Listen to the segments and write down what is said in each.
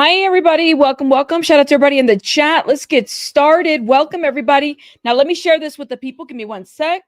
Hi, everybody. Welcome. Shout out to everybody in the chat. Let's get started. Welcome, everybody. Now, let me share this with the people. Give me one sec.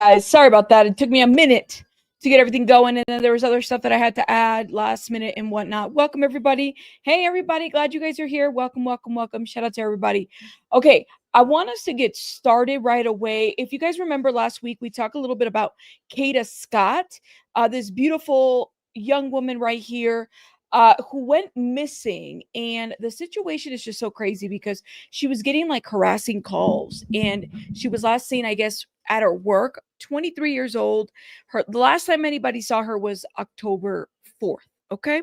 Guys, sorry about that. It took me a minute to get everything going, and then there was other stuff that I had to add last minute and whatnot. Welcome, everybody. Hey, everybody. Glad you guys are here. Welcome. Shout out to everybody. Okay, I want us to get started right away. If you guys remember last week, we talked a little bit about Kada Scott, this beautiful young woman right here. Who went missing, and the situation is just so crazy because she was getting like harassing calls, and she was last seen, I guess, at her work, 23 years old. The last time anybody saw her was October 4th. Okay.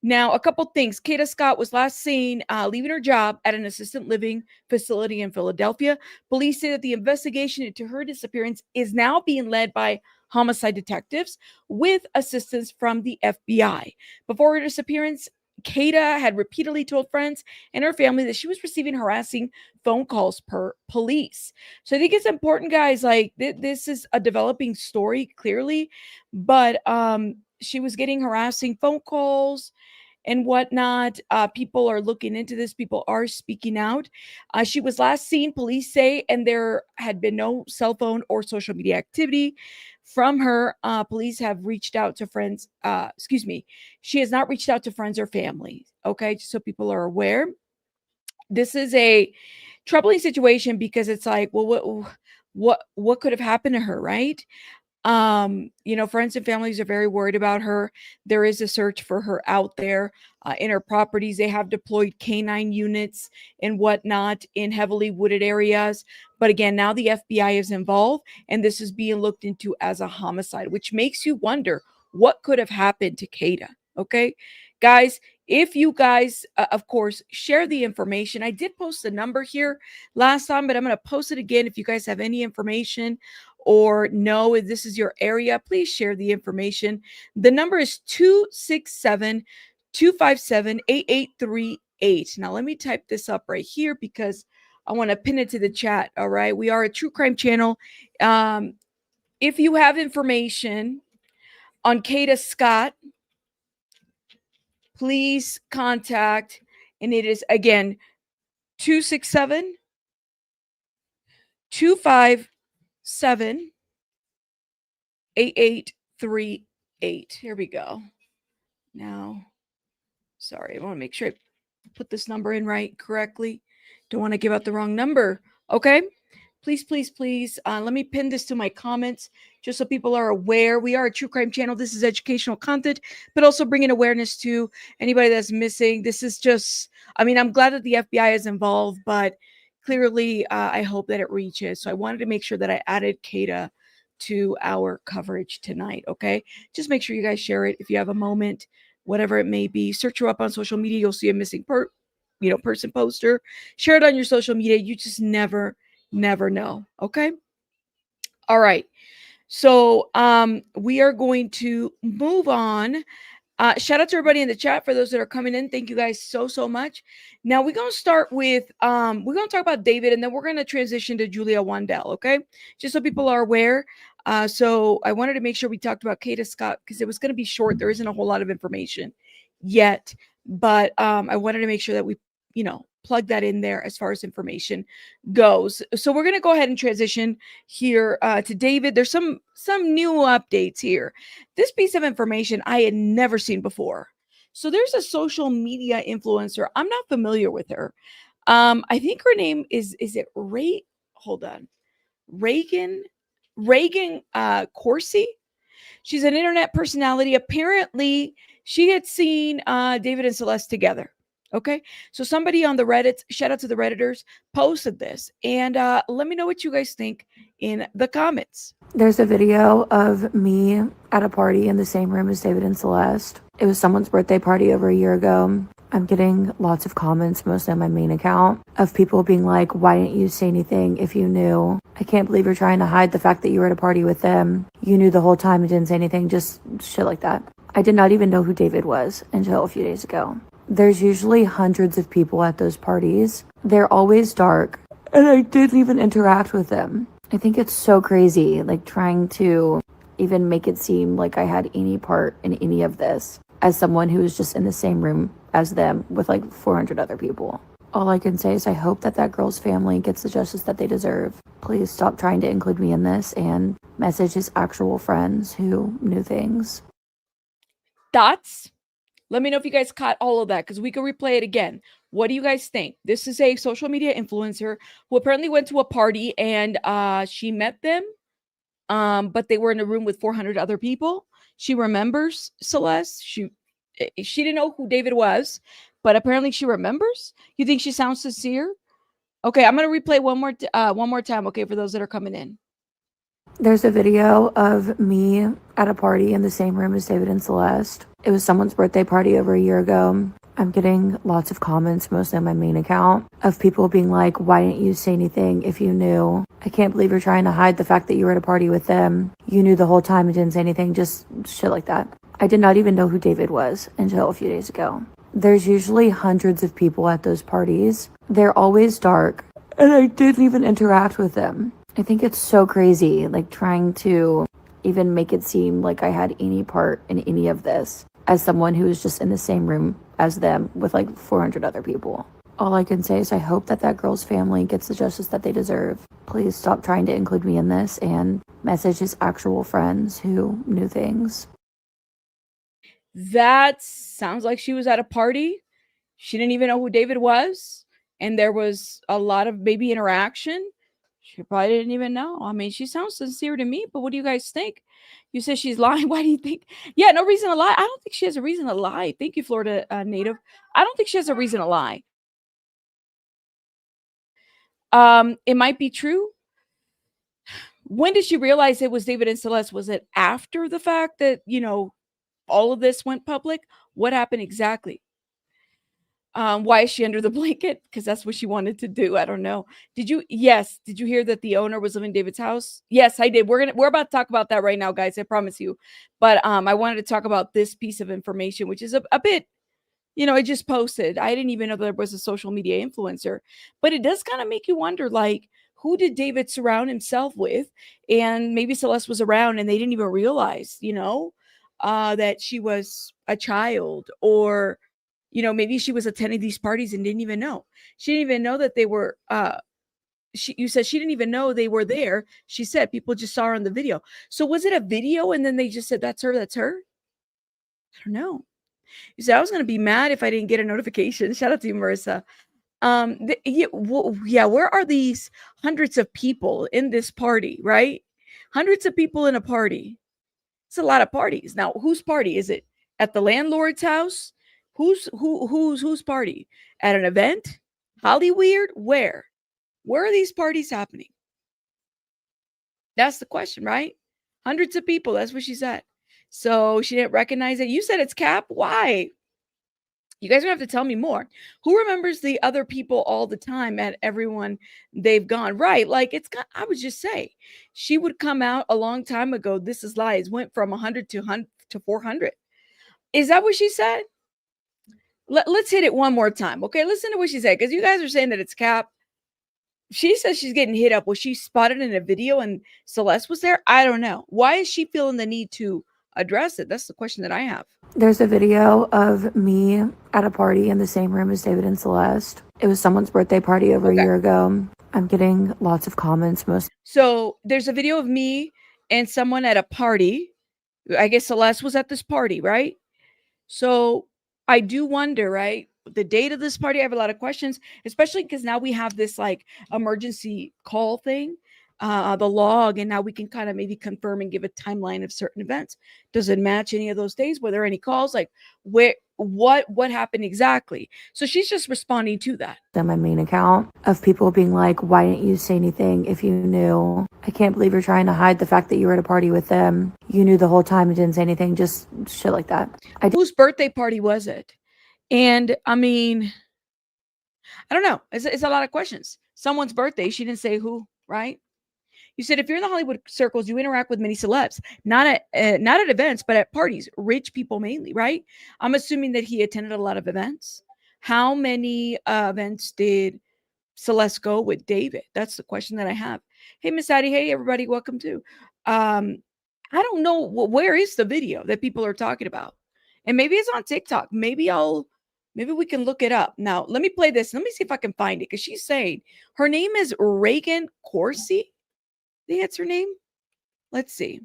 Now, a couple things. Kada Scott was last seen leaving her job at an assisted living facility in Philadelphia. Police say that the investigation into her disappearance is now being led by homicide detectives with assistance from the FBI. Before her disappearance, Kada had repeatedly told friends and her family that she was receiving harassing phone calls per police. So I think it's important, guys. Like this is a developing story, clearly, but she was getting harassing phone calls and whatnot. People are looking into this. People are speaking out. She was last seen, police say, and there had been no cell phone or social media activity from her. Police have reached out to friends. She has not reached out to friends or family. Okay, just so people are aware. This is a troubling situation because it's like, well, what could have happened to her, right? Friends and families are very worried about her. There is a search for her out there in her properties. They have deployed canine units and whatnot in heavily wooded areas. But again, now the FBI is involved, and this is being looked into as a homicide, which makes you wonder what could have happened to Kada. Okay, guys, if you guys, of course, share the information. I did post the number here last time, but I'm going to post it again. If you guys have any information or know if this is your area, please share the information. The number is 267-257-8838. Now, let me type this up right here because I want to pin it to the chat. All right. We are a true crime channel. If you have information on Kada Scott, please contact, and it is again 267 257 8838. Here we go. Now, sorry, I want to make sure I put this number in correctly. Don't want to give out the wrong number. Okay. Please. Let me pin this to my comments just so people are aware. We are a true crime channel. This is educational content, but also bringing awareness to anybody that's missing. This is just, I'm glad that the FBI is involved, but clearly I hope that it reaches. So I wanted to make sure that I added Kada to our coverage tonight. Okay. Just make sure you guys share it if you have a moment, whatever it may be. Search her up on social media. You'll see a missing person poster. Share it on your social media. You just never know. Okay. All right. So we are going to move on. Shout out to everybody in the chat for those that are coming in. Thank you guys so much. Now we're going to start with we're going to talk about David, and then we're going to transition to Julia Wandel. Okay. Just so people are aware. So I wanted to make sure we talked about Kada Scott because it was going to be short. There isn't a whole lot of information yet, but I wanted to make sure that we, plug that in there as far as information goes. So we're going to go ahead and transition here to David. There's some new updates here. This piece of information I had never seen before. So there's a social media influencer. I'm not familiar with her. I think her name is it Ray? Hold on. Reagan Corsi. She's an internet personality. Apparently, she had seen David and Celeste together. Okay, so somebody on the Reddit, shout out to the Redditors, posted this. And let me know what you guys think in the comments. There's a video of me at a party in the same room as David and Celeste. It was someone's birthday party over a year ago. I'm getting lots of comments, mostly on my main account, of people being like, why didn't you say anything if you knew? I can't believe you're trying to hide the fact that you were at a party with them. You knew the whole time and didn't say anything, just shit like that. I did not even know who David was until a few days ago. There's usually hundreds of people at those parties. They're always dark, and I didn't even interact with them. I think it's so crazy, like trying to even make it seem like I had any part in any of this as someone who was just in the same room as them with like 400 other people. All I can say is I hope that that girl's family gets the justice that they deserve. Please stop trying to include me in this and message his actual friends who knew things. Thoughts? Let me know if you guys caught all of that because we could replay it again. What do you guys think? This is a social media influencer who apparently went to a party and she met them, but they were in a room with 400 other people. She remembers Celeste. She didn't know who David was, but apparently she remembers. You think she sounds sincere? Okay, I'm gonna replay one more time. Okay, for those that are coming in. There's a video of me at a party in the same room as David and Celeste. It was someone's birthday party over a year ago. I'm getting lots of comments, mostly on my main account, of people being like, why didn't you say anything if you knew? I can't believe you're trying to hide the fact that you were at a party with them. You knew the whole time and didn't say anything, just shit like that. I did not even know who David was until a few days ago. There's usually hundreds of people at those parties. They're always dark, and I didn't even interact with them. I think it's so crazy, like trying to even make it seem like I had any part in any of this as someone who was just in the same room as them with like 400 other people. All I can say is I hope that that girl's family gets the justice that they deserve. Please stop trying to include me in this and message his actual friends who knew things. That sounds like she was at a party. She didn't even know who David was. And there was a lot of maybe interaction. She probably didn't even know. I mean, she sounds sincere to me, but what do you guys think? You said she's lying. Why do you think? Yeah, no reason to lie. I don't think she has a reason to lie. Thank you, Florida native. I don't think she has a reason to lie. It might be true. When did she realize it was David and Celeste? Was it after the fact that, all of this went public? What happened exactly? Why is she under the blanket? Because that's what she wanted to do. I don't know. Did you hear that the owner was living in David's house? Yes, I did. We're about to talk about that right now, guys. I promise you. But I wanted to talk about this piece of information, which is a bit, it just posted. I didn't even know there was a social media influencer, but it does kind of make you wonder, like, who did David surround himself with? And maybe Celeste was around and they didn't even realize, that she was a child, or maybe she was attending these parties and didn't even know. She didn't even know that they were you said she didn't even know they were there. She said people just saw her on the video. So was it a video and then they just said that's her, that's her? I don't know. You said I was going to be mad if I didn't get a notification. Shout out to you, Marissa. Where are these hundreds of people in this party, right? Hundreds of people in a party. It's a lot of parties. Now, whose party is it? At the landlord's house? Whose party? At an event? Hollyweird? Where? Where are these parties happening? That's the question, right? Hundreds of people. That's what she said. So she didn't recognize it. You said it's Cap. Why? You guys are gonna have to tell me more. Who remembers the other people all the time at everyone they've gone? Right. Like I would just say she would come out a long time ago. This is lies. Went from 100 to 400. Is that what she said? Let's hit it one more time. Okay. Listen to what she said. Because you guys are saying that it's Cap. She says she's getting hit up. Was she spotted in a video and Celeste was there? I don't know. Why is she feeling the need to address it? That's the question that I have. There's a video of me at a party in the same room as David and Celeste. It was someone's birthday party over a year ago. I'm getting lots of comments. So there's a video of me and someone at a party. I guess Celeste was at this party, right? So I do wonder, right? The date of this party, I have a lot of questions, especially because now we have this like emergency call thing, the log, and now we can kind of maybe confirm and give a timeline of certain events. Does it match any of those days? Were there any calls? Like what happened exactly? So she's just responding to that. On my main account of people being like, why didn't you say anything if you knew? I can't believe you're trying to hide the fact that you were at a party with them. You knew the whole time and didn't say anything, just shit like that. Whose birthday party was it? And I mean, I don't know. It's a lot of questions. Someone's birthday. She didn't say who, right? You said if you're in the Hollywood circles, you interact with many celebs, not at events, but at parties, rich people mainly, right? I'm assuming that he attended a lot of events. How many events did Celeste go with David? That's the question that I have. Hey, Miss Addie. Hey, everybody. Welcome to. I don't know where is the video that people are talking about, and maybe it's on TikTok. Maybe we can look it up. Now, let me play this. Let me see if I can find it because she's saying her name is Reagan Corsi. I think that's her name. Let's see.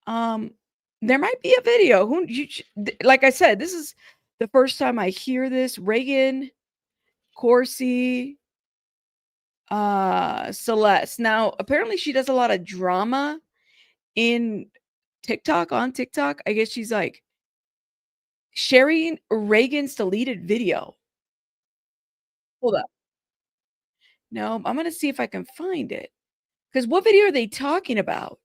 There might be a video. Like I said, this is the first time I hear this. Reagan Corsi, Celeste. Now, apparently, she does a lot of drama in TikTok. On TikTok, I guess she's like sharing Reagan's deleted video. Hold up. No, I'm gonna see if I can find it. Because what video are they talking about?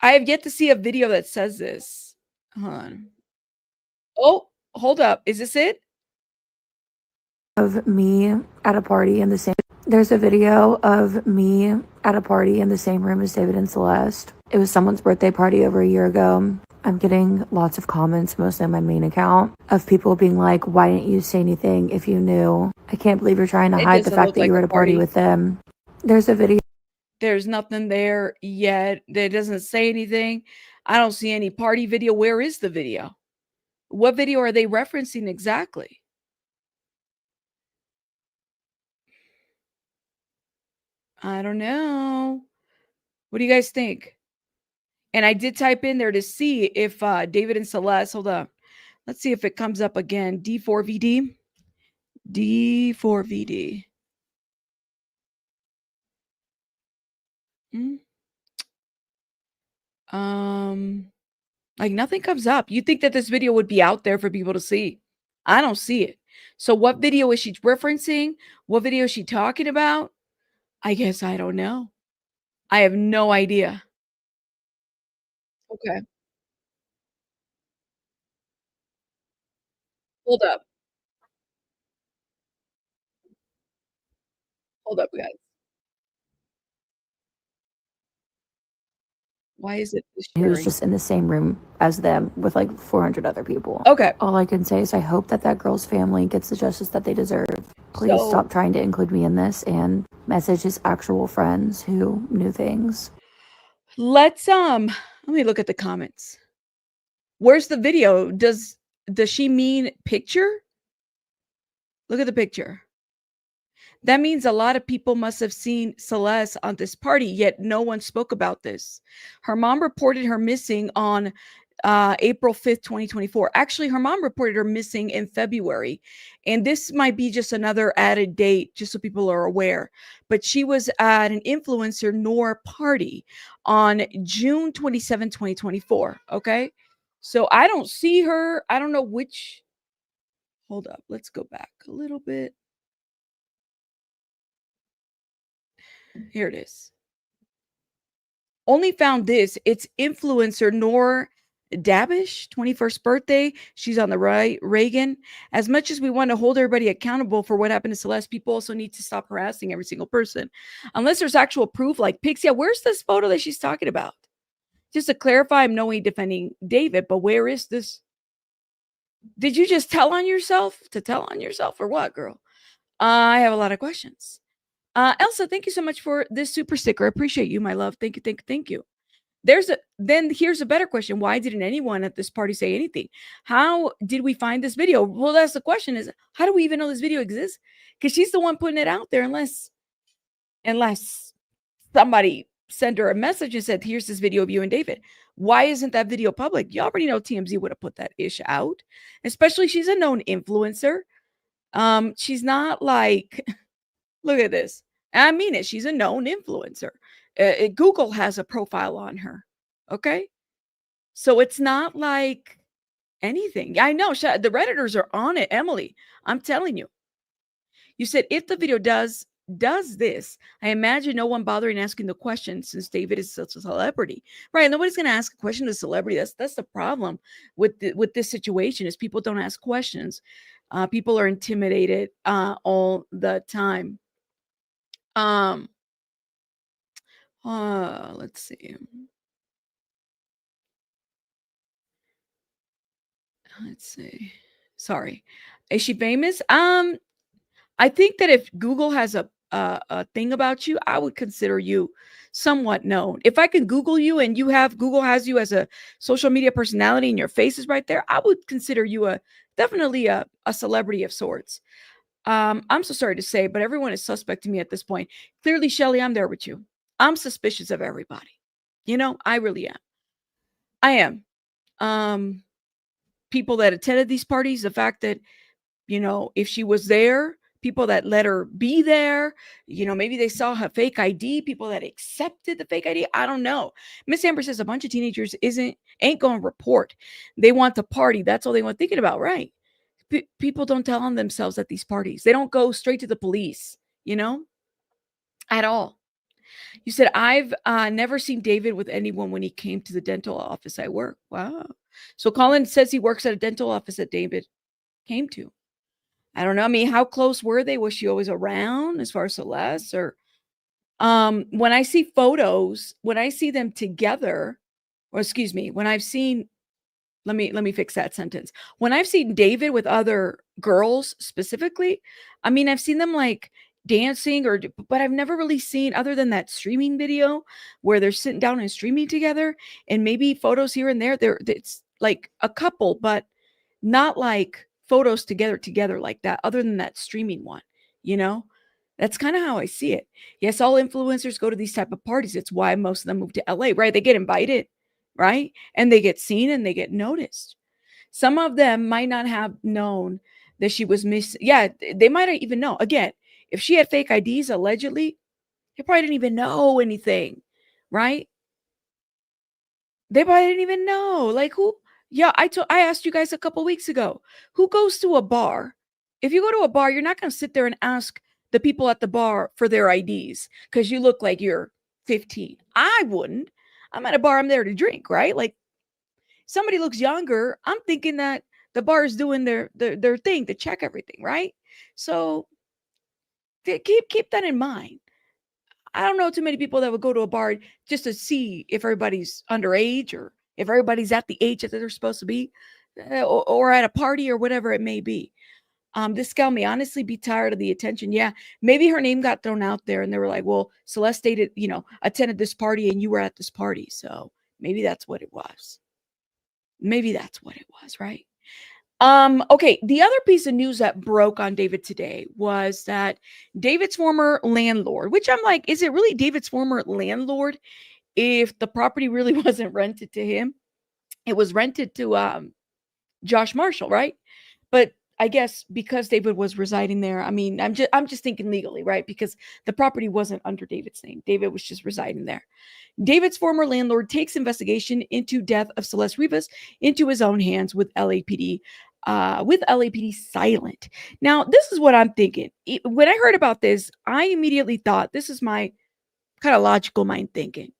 I have yet to see a video that says this. Hold on. Oh, hold up. Is this it? Of me at a party in the same there's a video of me at a party in the same room as David and Celeste. It was someone's birthday party over a year ago. I'm getting lots of comments, mostly on my main account, of people being like, why didn't you say anything if you knew? I can't believe you're trying to hide the fact that you were at a party with them. There's a video. There's nothing there yet. That doesn't say anything. I don't see any party video. Where is the video? What video are they referencing exactly? I don't know. What do you guys think? And I did type in there to see if David and Celeste, hold on. Let's see if it comes up again. D4VD. D4VD. Like nothing comes up. You think that this video would be out there for people to see. I don't see it. So what video is she referencing? What video is she talking about? I guess I don't know. I have no idea. Okay. Hold up. Hold up, guys. Why is it He was just in the same room as them with like 400 other people. Okay. All I can say is I hope that that girl's family gets the justice that they deserve. Please stop trying to include me in this and message his actual friends who knew things. Let me look at the comments. Where's the video? Does she mean picture? Look at the picture. That means a lot of people must have seen Celeste on this party, yet no one spoke about this. Her mom reported her missing on April 5th, 2024. Actually, her mom reported her missing in February. And this might be just another added date, just so people are aware. But she was at an influencer Nor party on June 27, 2024. Okay. So I don't see her. I don't know which. Hold up. Let's go back a little bit. Here it is. Only found this. It's influencer Nor Dabish, 21st birthday. She's on the right. Reagan. As much as we want to hold everybody accountable for what happened to Celeste, people also need to stop harassing every single person. Unless there's actual proof like pics. Yeah, where's this photo that she's talking about? Just to clarify, I'm no way defending David, but where is this? Did you just tell on yourself to tell on yourself or what, girl? I have a lot of questions. Elsa, thank you so much for this super sticker. I appreciate you, my love. Thank you, thank you. Here's a better question. Why didn't anyone at this party say anything? How did we find this video? Well, that's the question is, how do we even know this video exists? Because she's the one putting it out there unless somebody sent her a message and said, here's this video of you and David. Why isn't that video public? You already know TMZ would have put that ish out, especially she's a known influencer. She's not like, look at this. And I mean it. She's a known influencer. Google has a profile on her. Okay. So it's not like anything. I know the Redditors are on it, Emily. I'm telling you. You said if the video does does this, I imagine no one bothering asking the question since David is such a celebrity, right? Nobody's going to ask a question to a celebrity. That's the problem with this situation is people don't ask questions. People are intimidated all the time. Let's see. Let's see. Sorry. Is she famous? I think that if Google has a thing about you, I would consider you somewhat known. If I can Google you and Google has you as a social media personality and your face is right there, I would consider you definitely a celebrity of sorts. I'm so sorry to say, but everyone is suspect to me at this point. Clearly, Shelly, I'm there with you. I'm suspicious of everybody. I really am. I am. People that attended these parties, the fact that, if she was there, people that let her be there, maybe they saw her fake ID, people that accepted the fake ID. I don't know. Miss Amber says a bunch of teenagers ain't going to report. They want to party. That's all they want thinking about, right? People don't tell on themselves at these parties. They don't go straight to the police, at all. You said, I've never seen David with anyone when he came to the dental office I work. Wow. So Colin says he works at a dental office that David came to. I don't know. I mean, how close were they? Was she always around as far as Celeste? Or when I see photos, when I see them together, or excuse me, when I've seen, let me fix that sentence. When I've seen David with other girls specifically, I mean, I've seen them like dancing but I've never really seen, other than that streaming video where they're sitting down and streaming together and maybe photos here and there. It's like a couple, but not like photos together like that, other than that streaming one, that's kind of how I see it. Yes, all influencers go to these type of parties. It's why most of them move to LA, right? They get invited, right? And they get seen and they get noticed. Some of them might not have known that she was yeah, they might not even know. Again, if she had fake IDs, allegedly, they probably didn't even know anything, right? They probably didn't even know. Like, who? Yeah, I asked you guys a couple weeks ago, who goes to a bar? If you go to a bar, you're not going to sit there and ask the people at the bar for their IDs because you look like you're 15. I wouldn't. I'm at a bar, I'm there to drink, right? Like, somebody looks younger, I'm thinking that the bar is doing their thing to check everything, right? So keep that in mind. I don't know too many people that would go to a bar just to see if everybody's underage or if everybody's at the age that they're supposed to be, or at a party or whatever it may be. This gal may honestly be tired of the attention. Yeah, maybe her name got thrown out there and they were like, well, Celeste dated, attended this party and you were at this party. So maybe that's what it was. Maybe that's what it was, right? Okay, the other piece of news that broke on David today was that David's former landlord, which I'm like, is it really David's former landlord if the property really wasn't rented to him? It was rented to Josh Marshall, right? But I guess because David was residing there, I mean, I'm just thinking legally, right? Because the property wasn't under David's name. David was just residing there. David's former landlord takes investigation into death of Celeste Rivas into his own hands with LAPD. With LAPD silent. Now, this is what I'm thinking. When I heard about this, I immediately thought, this is my kind of logical mind thinking.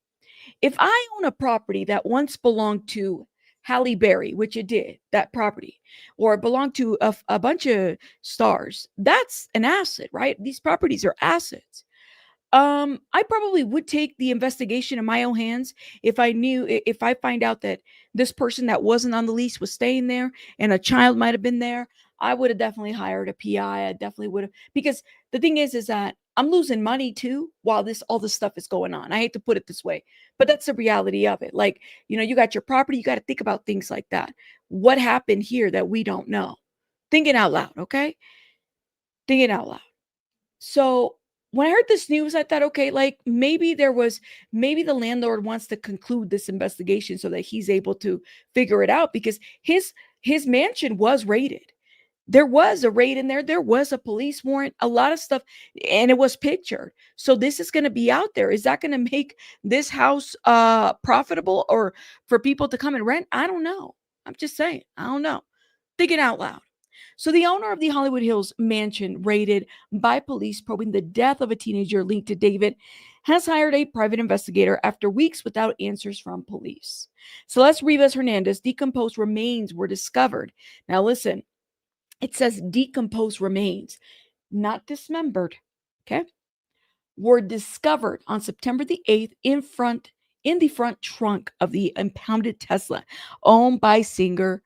If I own a property that once belonged to Halle Berry, which it did, that property, or it belonged to a bunch of stars, that's an asset, right? These properties are assets. I probably would take the investigation in my own hands if I find out that this person that wasn't on the lease was staying there and a child might have been there. I would have definitely hired a PI. I definitely would have, because the thing is that I'm losing money too while all this stuff is going on. I hate to put it this way, but that's the reality of it. Like, you got your property, you got to think about things like that. What happened here that we don't know? Thinking out loud, okay? Thinking out loud. So when I heard this news, I thought, okay, like maybe the landlord wants to conclude this investigation so that he's able to figure it out, because his mansion was raided. There was a raid in there. There was a police warrant, a lot of stuff, and it was pictured. So this is going to be out there. Is that going to make this house profitable or for people to come and rent? I don't know. I'm just saying. I don't know. Thinking out loud. So the owner of the Hollywood Hills mansion, raided by police probing the death of a teenager linked to David, has hired a private investigator after weeks without answers from police. Celeste Rivas Hernandez decomposed remains were discovered. Now listen, it says decomposed remains, not dismembered. Okay? Were discovered on September the 8th in the front trunk of the impounded Tesla owned by singer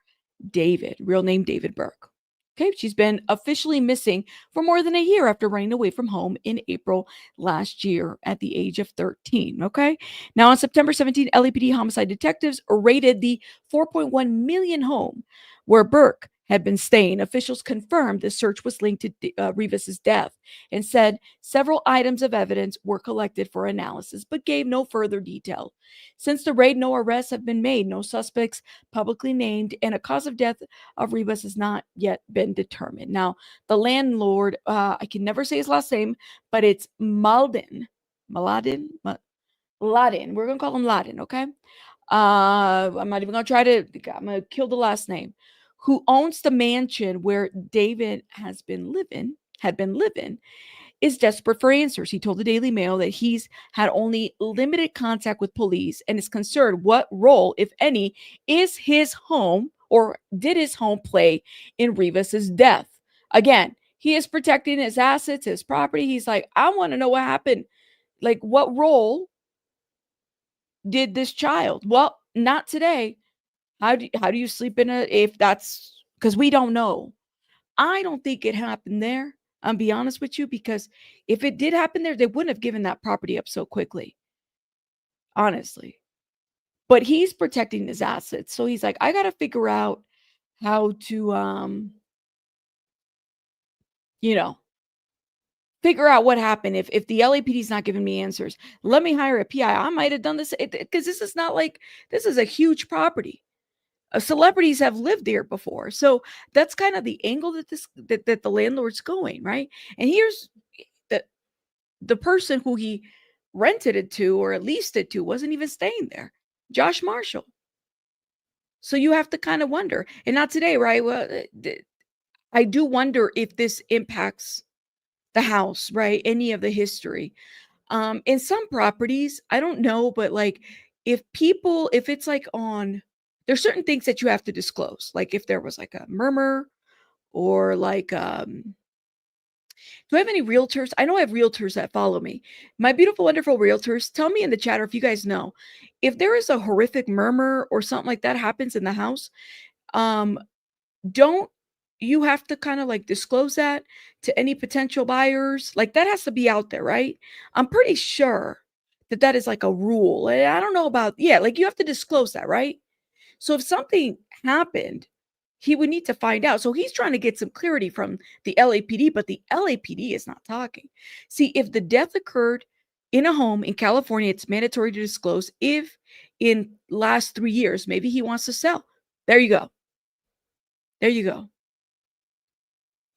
David, real name David Burke. Okay, she's been officially missing for more than a year after running away from home in April last year at the age of 13. Okay, now on September 17th, LAPD homicide detectives raided the 4.1 million home where Burke had been staying. Officials confirmed the search was linked to Rivas's death and said several items of evidence were collected for analysis, but gave no further detail. Since the raid, no arrests have been made, no suspects publicly named, and a cause of death of Rivas has not yet been determined. Now, the landlord, I can never say his last name, but it's Maladin. We're going to call him Ladin, okay? I'm not even going to I'm going to kill the last name. Who owns the mansion where David had been living, is desperate for answers. He told the Daily Mail that he's had only limited contact with police and is concerned what role, if any, is his home or did his home play in Rivas's death. Again, he is protecting his assets, his property. He's like, I want to know what happened. Like, what role did this child? Well, not today. How do you sleep in if that's because we don't know. I don't think it happened there. I'll be honest with you, because if it did happen there, they wouldn't have given that property up so quickly. Honestly. But he's protecting his assets. So he's like, I got to figure out how to, figure out what happened. If the LAPD is not giving me answers, let me hire a PI. I might have done this because this is not like, this is a huge property. Celebrities have lived there before. So that's kind of the angle that the landlord's going, right? And here's the person who he rented it to or leased it to wasn't even staying there. Josh Marshall. So you have to kind of wonder, and not today, right? Well, I do wonder if this impacts the house, right? Any of the history. In some properties, I don't know, but like if it's like there's certain things that you have to disclose. Like if there was like a murmur or like, do I have any realtors? I know I have realtors that follow me. My beautiful, wonderful realtors, tell me in the chat, or if you guys know, if there is a horrific murmur or something like that happens in the house, don't you have to kind of like disclose that to any potential buyers? Like that has to be out there, right? I'm pretty sure that is like a rule. I don't know about, yeah, like you have to disclose that, right? So if something happened, he would need to find out. So he's trying to get some clarity from the LAPD, but the LAPD is not talking. See, if the death occurred in a home in California, it's mandatory to disclose. If in last 3 years, maybe he wants to sell. There you go. There you go.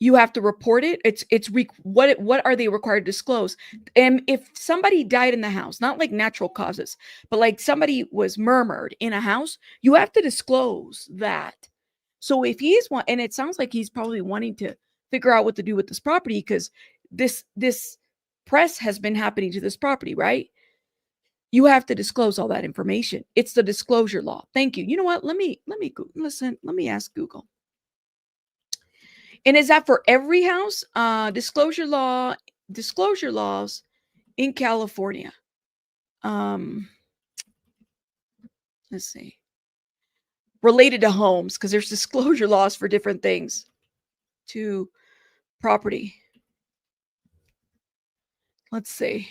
You have to report it. What are they required to disclose? And if somebody died in the house, not like natural causes, but like somebody was murmured in a house, you have to disclose that. So if and it sounds like he's probably wanting to figure out what to do with this property because this press has been happening to this property, right? You have to disclose all that information. It's the disclosure law. Thank you. You know what? Let me ask Google. And is that for every house? Disclosure laws in California. Let's see. Related to homes, because there's disclosure laws for different things to property. Let's see.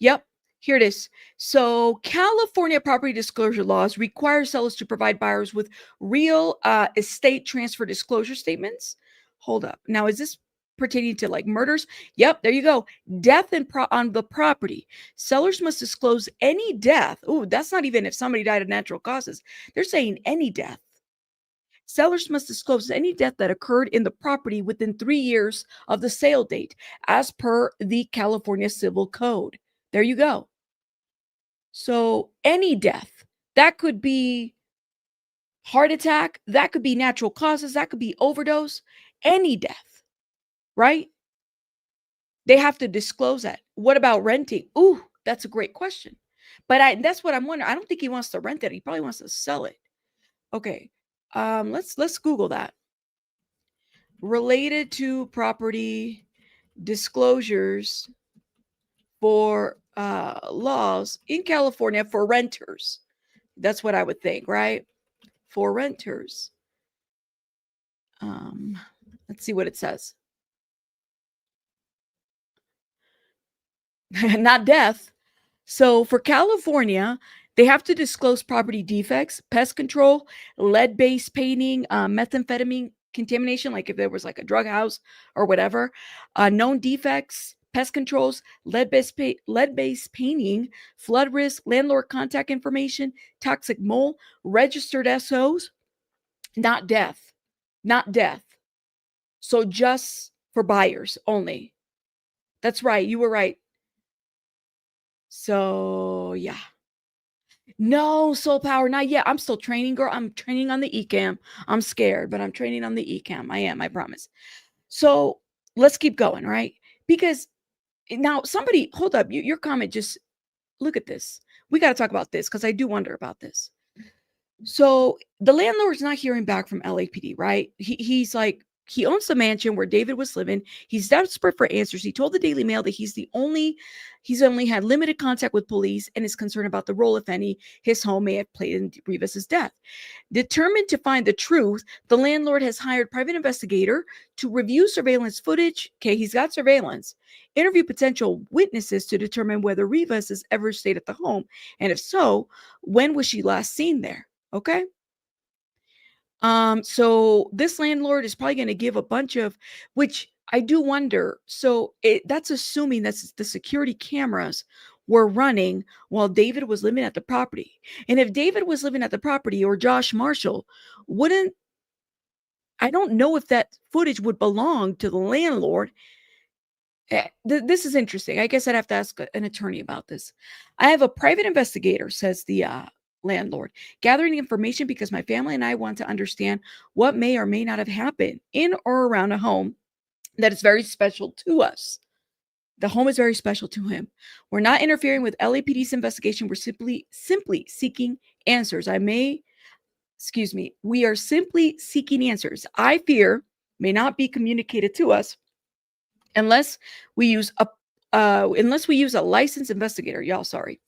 Yep. Here it is. So California property disclosure laws require sellers to provide buyers with real estate transfer disclosure statements. Hold up. Now, is this pertaining to like murders? Yep, there you go. Death on the property. Sellers must disclose any death. Oh, that's not even if somebody died of natural causes. They're saying any death. Sellers must disclose any death that occurred in the property within 3 years of the sale date, as per the California Civil Code. There you go. So any death, that could be heart attack, that could be natural causes, that could be overdose, any death, right? They have to disclose that. What about renting? Ooh, that's a great question. But that's what I'm wondering. I don't think he wants to rent it. He probably wants to sell it. Okay. Let's Google that. Related to property disclosures for laws in California for renters. That's what I would think, right? For renters. Let's see what it says. Not death. So for California, they have to disclose property defects, pest control, lead-based painting, methamphetamine contamination, like if there was like a drug house or whatever, known defects, pest controls, lead-based painting, flood risk, landlord contact information, toxic mold, registered SOs, not death, not death. So just for buyers only. That's right. You were right. So yeah. No, soul power, not yet. I'm still training, girl. I'm training on the eCam. I'm scared, but I'm training on the eCam. I am, I promise. So let's keep going, right? Because now somebody, hold up, your comment, just look at this. We got to talk about this because I do wonder about this. So the landlord's not hearing back from LAPD, right? He's like, he owns the mansion where David was living. He's desperate for answers. He told the Daily Mail that he's only had limited contact with police and is concerned about the role, if any, his home may have played in Rivas's death. Determined to find the truth, the landlord has hired private investigator to review surveillance footage. Okay, he's got surveillance. Interview potential witnesses to determine whether Rivas has ever stayed at the home, and if so, when was she last seen there? Okay. So this landlord is probably going to give a bunch of, which I do wonder. So that's assuming that the security cameras were running while David was living at the property. And if David was living at the property, or Josh Marshall, I don't know if that footage would belong to the landlord. This is interesting. I guess I'd have to ask an attorney about this. I have a private investigator, says the landlord, gathering information because my family and I want to understand what may or may not have happened in or around a home that is very special to us. The home is very special to him. We're not interfering with LAPD's investigation. We're simply seeking answers. We are simply seeking answers I fear may not be communicated to us unless we use a licensed investigator. Y'all, sorry.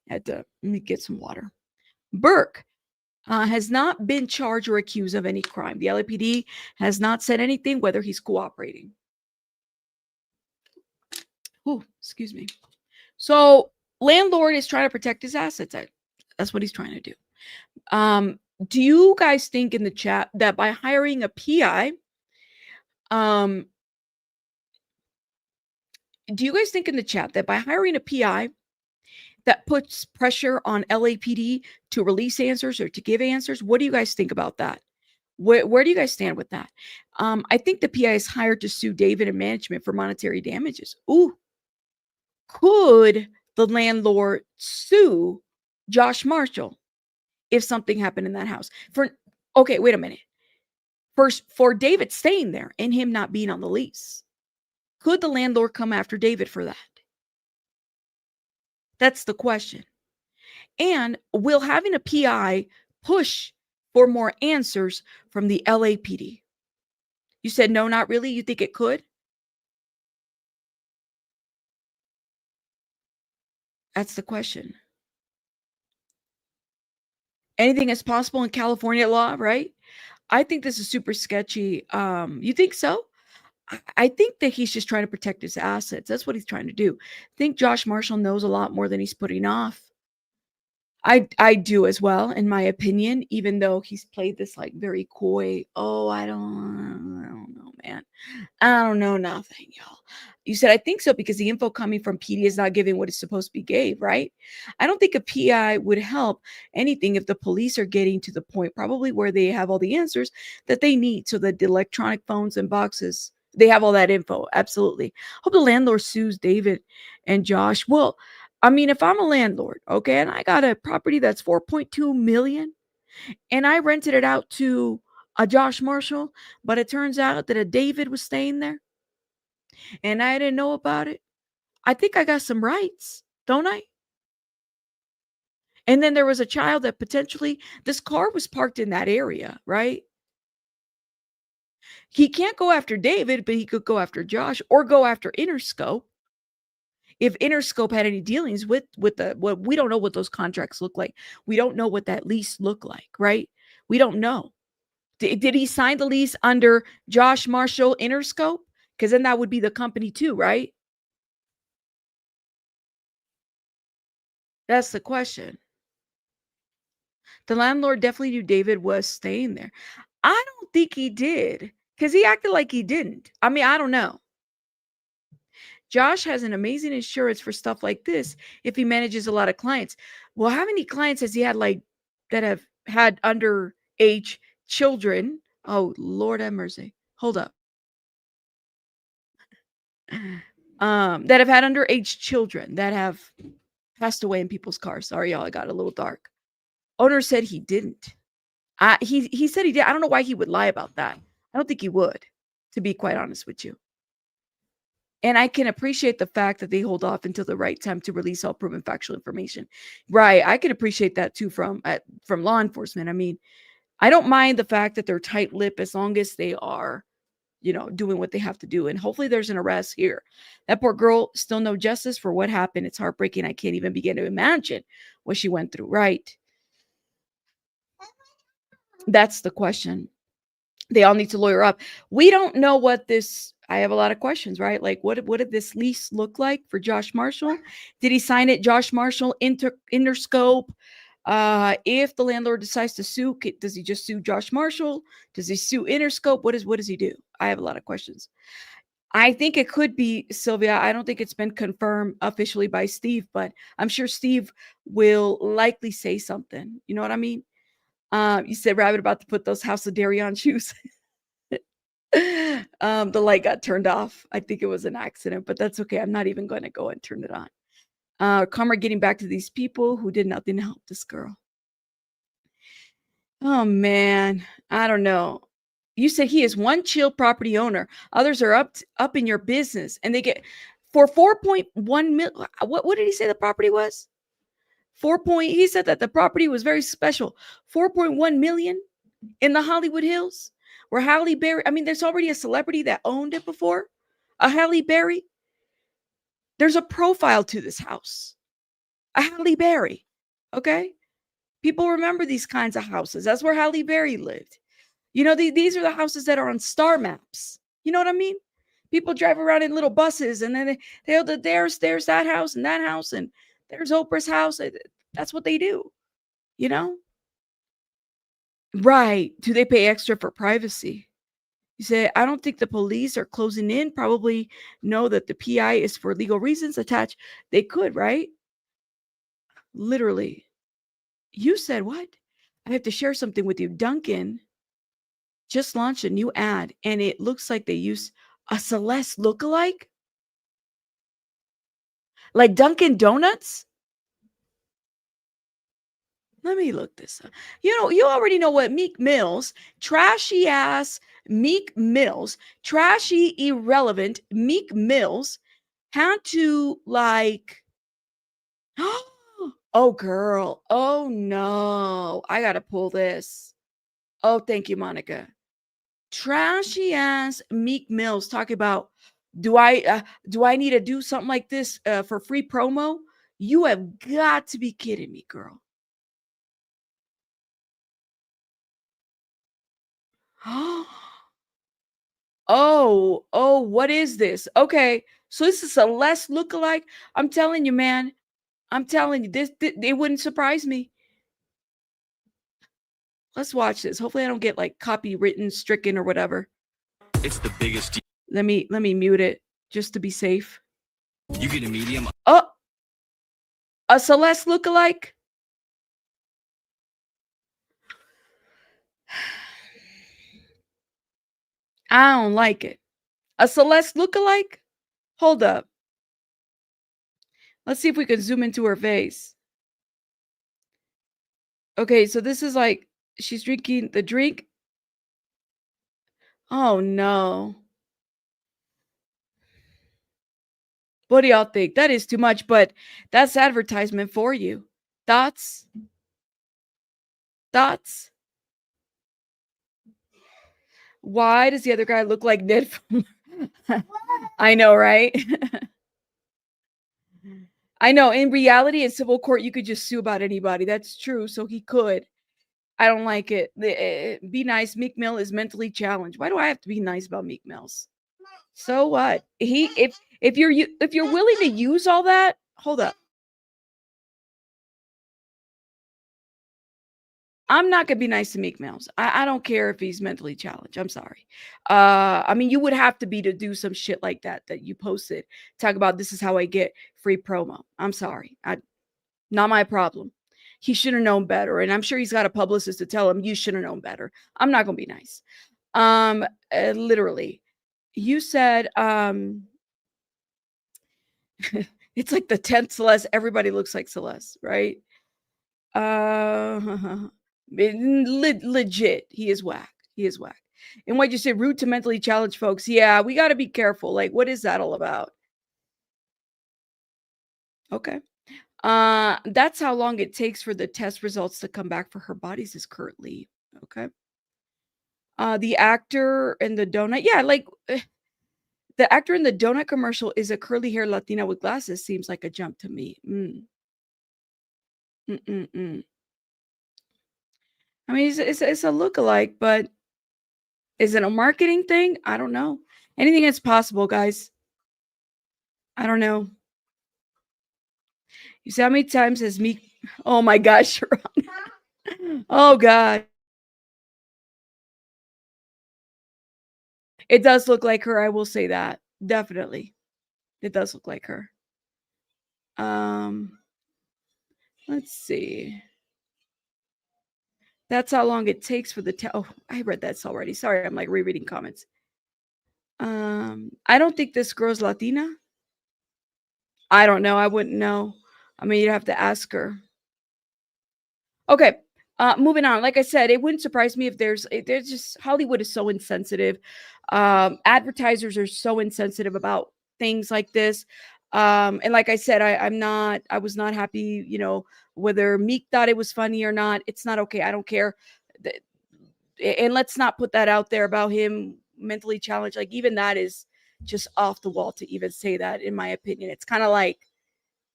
Let me get some water. Burke has not been charged or accused of any crime. The LAPD has not said anything whether he's cooperating. Oh, excuse me. So landlord is trying to protect his assets. That's what he's trying to do. Do you guys think in the chat that by hiring a PI, that puts pressure on LAPD to release answers or to give answers? What do you guys think about that? Where do you guys stand with that? I think the PI is hired to sue David and management for monetary damages. Ooh, could the landlord sue Josh Marshall if something happened in that house? Okay, wait a minute. First, for David staying there and him not being on the lease, could the landlord come after David for that? That's the question. And will having a PI push for more answers from the LAPD? You said no, not really. You think it could? That's the question. Anything is possible in California law, right? I think this is super sketchy. You think so? I think that he's just trying to protect his assets. That's what he's trying to do. I think Josh Marshall knows a lot more than he's putting off. I do as well, in my opinion, even though he's played this like very coy. Oh, I don't know, man. I don't know nothing, y'all. You said I think so because the info coming from PD is not giving what it's supposed to be gave, right? I don't think a PI would help anything if the police are getting to the point probably where they have all the answers that they need, so that the electronic phones and boxes, they have all that info. Absolutely. Hope the landlord sues David and Josh. Well, I mean, if I'm a landlord, okay, and I got a property that's 4.2 million, And I rented it out to a Josh Marshall, but it turns out that a David was staying there and I didn't know about it. I think I got some rights, don't I? And then there was a child that potentially this car was parked in that area, right? He can't go after David, but he could go after Josh or go after Interscope. If Interscope had any dealings with the what, we don't know what those contracts look like. We don't know what that lease looked like, right? We don't know. Did he sign the lease under Josh Marshall Interscope? Because then that would be the company too, right? That's the question. The landlord definitely knew David was staying there. I don't think he did because he acted like he didn't. I mean, I don't know. Josh has an amazing insurance for stuff like this if he manages a lot of clients. Well, how many clients has he had like that have had underage children? Oh, Lord have mercy. Hold up. That have had underage children that have passed away in people's cars. Sorry, y'all, it got a little dark. Owner said he didn't. He said he did. I don't know why he would lie about that. I don't think he would, to be quite honest with you. And I can appreciate the fact that they hold off until the right time to release all proven factual information. Right. I can appreciate that too from law enforcement. I mean, I don't mind the fact that they're tight-lipped as long as they are, doing what they have to do. And hopefully there's an arrest here. That poor girl, still no justice for what happened. It's heartbreaking. I can't even begin to imagine what she went through. Right. That's the question. They all need to lawyer up. We don't know what this. I have a lot of questions, right? Like, what did this lease look like for Josh Marshall? Did he sign it, Josh Marshall, Interscope? If the landlord decides to sue, does he just sue Josh Marshall? Does he sue Interscope? What does he do? I have a lot of questions. I think it could be Sylvia. I don't think it's been confirmed officially by Steve, but I'm sure Steve will likely say something. You know what I mean? You said Rabbit about to put those House of Darion shoes. The light got turned off. I think it was an accident, but that's okay. I'm not even going to go and turn it on. Comrade getting back to these people who did nothing to help this girl. Oh man, I don't know. You said he is one chill property owner. Others are up in your business, and they get for 4.1 million. What did he say the property was? He said that the property was very special. 4.1 million in the Hollywood Hills, where Halle Berry. I mean, there's already a celebrity that owned it before. A Halle Berry. There's a profile to this house. A Halle Berry. Okay. People remember these kinds of houses. That's where Halle Berry lived. These are the houses that are on star maps. You know what I mean? People drive around in little buses and then there's that house and there's Oprah's house. That's what they do. Right. Do they pay extra for privacy? You say, I don't think the police are closing in. Probably know that the PI is for legal reasons attached. They could, right? Literally. You said what? I have to share something with you. Duncan just launched a new ad, and it looks like they use a Celeste lookalike. Like Dunkin' Donuts? Let me look this up. You already know what Meek Mills, trashy ass Meek Mills, trashy, irrelevant Meek Mills had to like, oh girl, oh no, I gotta pull this. Oh, thank you, Monica. Trashy ass Meek Mills talking about, do I need to do something like this for free promo? You have got to be kidding me, girl. Oh, what is this? Okay, so this is a less lookalike. I'm telling you, man. I'm telling you, this it wouldn't surprise me. Let's watch this. Hopefully, I don't get like copywritten, stricken, or whatever. It's the biggest. Let me mute it just to be safe. You get a medium. Oh, a Celeste lookalike. I don't like it. A Celeste lookalike? Hold up. Let's see if we can zoom into her face. Okay, so this is like She's drinking the drink. Oh no. What do y'all think? That is too much, but that's advertisement for you. Thoughts? Thoughts? Why does the other guy look like Ned from I know, right? I know. In reality, in civil court, you could just sue about anybody. That's true. So he could. I don't like it. Be nice. Meek Mill is mentally challenged. Why do I have to be nice about Meek Mills? So what? If you're willing to use all that, hold up. I'm not gonna be nice to Meek Mills. I don't care if he's mentally challenged. I'm sorry. I mean, you would have to be to do some shit like that you posted. Talk about this is how I get free promo. I'm sorry. Not my problem. He should have known better, and I'm sure he's got a publicist to tell him you should have known better. I'm not gonna be nice. Literally, you said it's like the 10th Celeste. Everybody looks like Celeste, right? Legit, he is whack. He is whack. And what you say, rude to mentally challenged folks. Yeah, we got to be careful. Like, what is that all about? Okay. That's how long it takes for the test results to come back for her bodies is currently. Okay. The actor in the donut. Yeah, like the actor in the donut commercial is a curly haired Latina with glasses. Seems like a jump to me. I mean, it's a lookalike, but is it a marketing thing? I don't know. Anything is possible, guys. I don't know. You see how many times has Meek? Oh my gosh, Sharon. Oh God. It does look like her. I will say that. Definitely. It does look like her. Let's see. That's how long it takes for the oh, I read that already. Sorry, I'm like rereading comments. I don't think this girl's Latina. I don't know. I wouldn't know. I mean, you'd have to ask her. Okay. Moving on. Like I said, it wouldn't surprise me if there's just Hollywood is so insensitive. Advertisers are so insensitive about things like this. And like I said, I was not happy, whether Meek thought it was funny or not. It's not okay. I don't care. And let's not put that out there about him mentally challenged. Like even that is just off the wall to even say that, in my opinion. It's kind of like,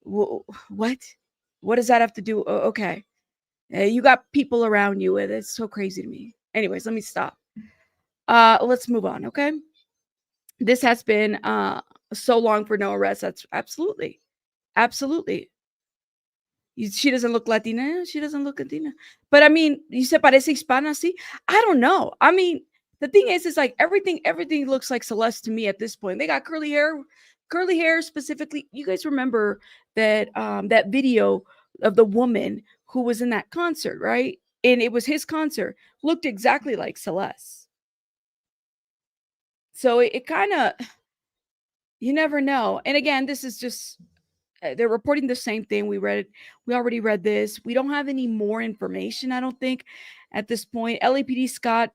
what? What does that have to do? Okay. You got people around you. It's so crazy to me. Anyways, let me stop. Let's move on. Okay. This has been so long for no arrest. That's absolutely. She doesn't look Latina. She doesn't look Latina. But I mean, you said parece hispana, see? I don't know. I mean, the thing is like everything looks like Celeste to me at this point. They got curly hair specifically. You guys remember that that video of the woman who was in that concert, right? And it was his concert, looked exactly like Celeste. So it kind of, you never know. And again, this is just they're reporting the same thing. We already read this. We don't have any more information, I don't think, at this point. LAPD Scott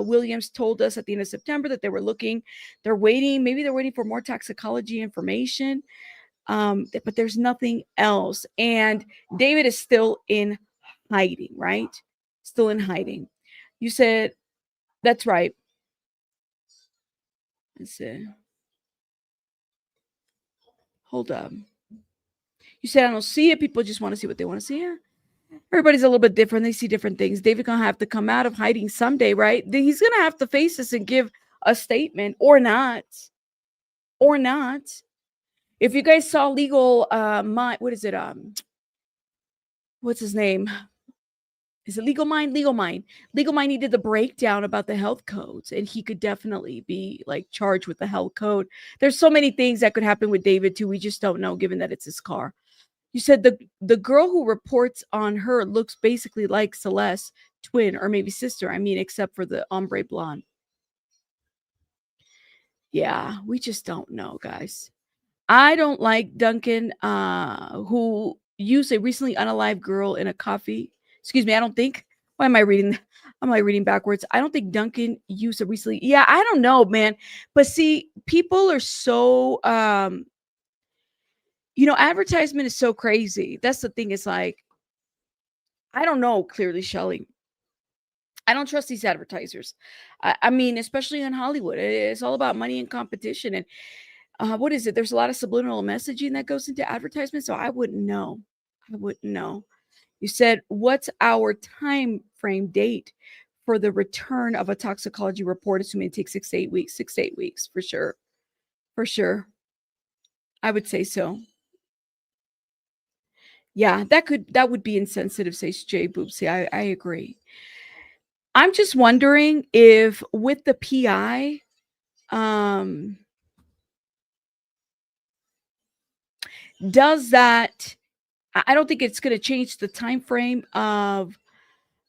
Williams told us at the end of September that they're waiting for more toxicology information. But there's nothing else. And David is still in hiding, right? Still in hiding. You said that's right. Let's see. Hold up. You said I don't see it. People just want to see what they want to see. Yeah. Everybody's a little bit different. They see different things. David gonna have to come out of hiding someday, right? He's gonna have to face this and give a statement, or not. Or not. If you guys saw Legal what is it? What's his name? Is it Legal Mind? Legal Mind. Legal Mind, he did the breakdown about the health codes, and he could definitely be like charged with the health code. There's so many things that could happen with David too. We just don't know, given that it's his car. You said the girl who reports on her looks basically like Celeste, twin or maybe sister. I mean, except for the ombre blonde. Yeah, we just don't know, guys. I don't like Duncan, who used a recently unalived girl in a coffee. Excuse me, I don't think. Why am I reading? I'm like reading backwards. I don't think Duncan used it recently. Yeah, I don't know, man. But see, people are so advertisement is so crazy. That's the thing. It's like, I don't know, clearly, Shelly. I don't trust these advertisers. I mean, especially in Hollywood, it's all about money and competition. And what is it? There's a lot of subliminal messaging that goes into advertisements. So I wouldn't know. I wouldn't know. You said, what's our time frame date for the return of a toxicology report, assuming it takes 6 to 8 weeks? 6 to 8 weeks, for sure. For sure. I would say so. Yeah, that would be insensitive, says Jay Boopsy. I agree. I'm just wondering if with the PI, does that, I don't think it's going to change the time frame of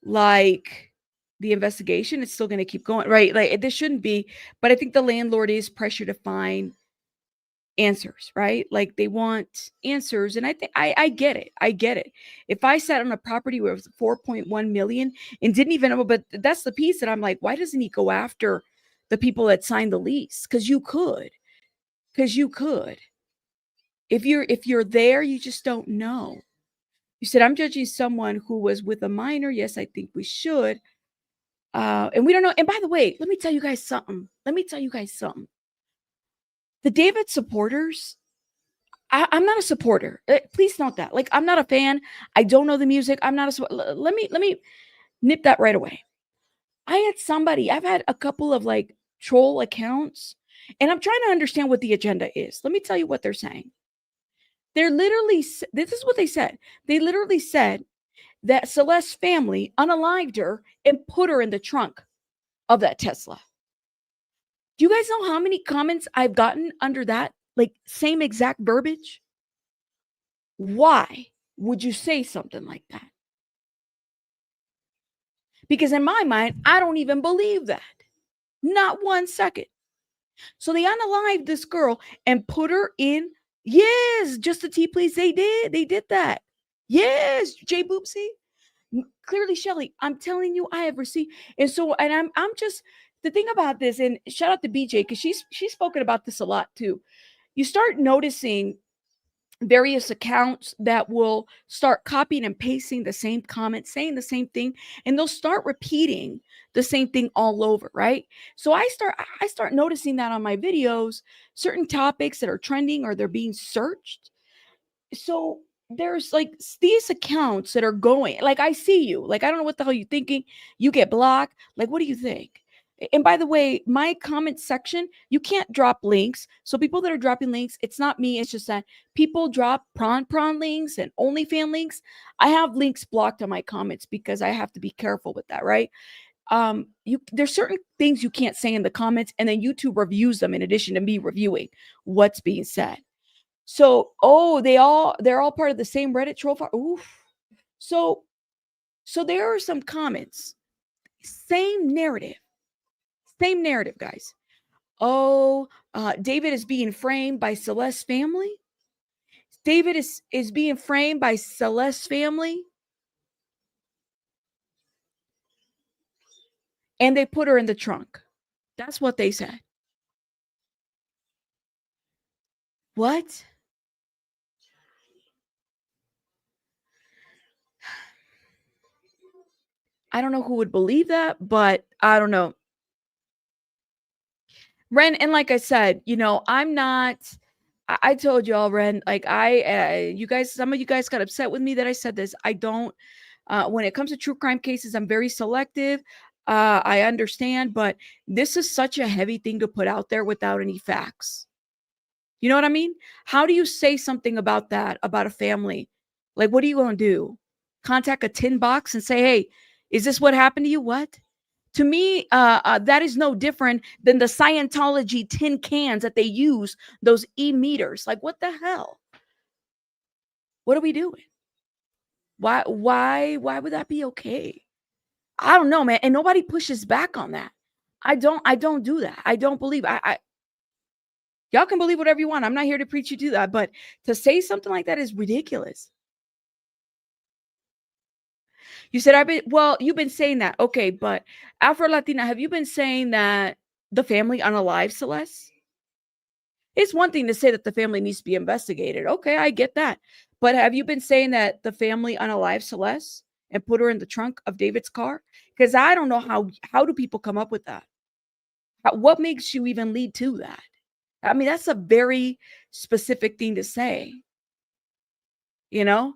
like the investigation. It's still going to keep going, right? Like this shouldn't be, but I think the landlord is pressured to find answers, right? Like they want answers. And I think I get it. I get it. If I sat on a property where it was 4.1 million and didn't even know, but that's the piece that I'm like, why doesn't he go after the people that signed the lease? Because you could. If you're there, you just don't know. You said, I'm judging someone who was with a minor. Yes, I think we should. And we don't know. And by the way, let me tell you guys something. The David supporters, I'm not a supporter. Please note that. Like, I'm not a fan. I don't know the music. I'm not a. Let me nip that right away. I've had a couple of like troll accounts, and I'm trying to understand what the agenda is. Let me tell you what they're saying. They're literally, this is what they said. They literally said that Celeste's family unalived her and put her in the trunk of that Tesla. Do you guys know how many comments I've gotten under that? Like same exact verbiage? Why would you say something like that? Because in my mind, I don't even believe that. Not 1 second. So they unalived this girl and put her in. Yes, just the tea, please. They did. They did that. Yes, Jay Boopsy. Clearly, Shelly, I'm telling you, I have received. And so, and I'm just the thing about this, and shout out to BJ, because she's spoken about this a lot too. You start noticing various accounts that will start copying and pasting the same comment, saying the same thing, and they'll start repeating the same thing all over, right? So I start noticing that on my videos, certain topics that are trending or they're being searched. So there's like these accounts that are going, like, I see you, like, I don't know what the hell you're thinking. You get blocked. Like, what do you think? And by the way, my comment section, you can't drop links. So people that are dropping links, it's not me. It's just that people drop prawn links and OnlyFans links. I have links blocked on my comments because I have to be careful with that, right? There's certain things you can't say in the comments, and then YouTube reviews them in addition to me reviewing what's being said. So, they're all part of the same Reddit troll farm. Oof. So there are some comments. Same narrative, guys. David is being framed by Celeste's family. David is being framed by Celeste's family. And they put her in the trunk. That's what they said. What? I don't know who would believe that, but I don't know. Ren, and like I said, I'm not. I told y'all, Ren, like you guys, some of you guys got upset with me that I said this. I don't. When it comes to true crime cases, I'm very selective. I understand, but this is such a heavy thing to put out there without any facts. You know what I mean? How do you say something about that, about a family? Like, what are you going to do? Contact a tin box and say, hey, is this what happened to you? What? To me, that is no different than the Scientology tin cans that they use, those e-meters. Like, what the hell? What are we doing? Why would that be okay? I don't know, man. And nobody pushes back on that. I don't do that. I don't believe y'all can believe whatever you want. I'm not here to preach you to that, but to say something like that is ridiculous. You said, you've been saying that. Okay, but Afro-Latina, have you been saying that the family unalive Celeste? It's one thing to say that the family needs to be investigated. Okay, I get that. But have you been saying that the family unalive Celeste and put her in the trunk of David's car? Because I don't know how do people come up with that? What makes you even lead to that? I mean, that's a very specific thing to say, you know?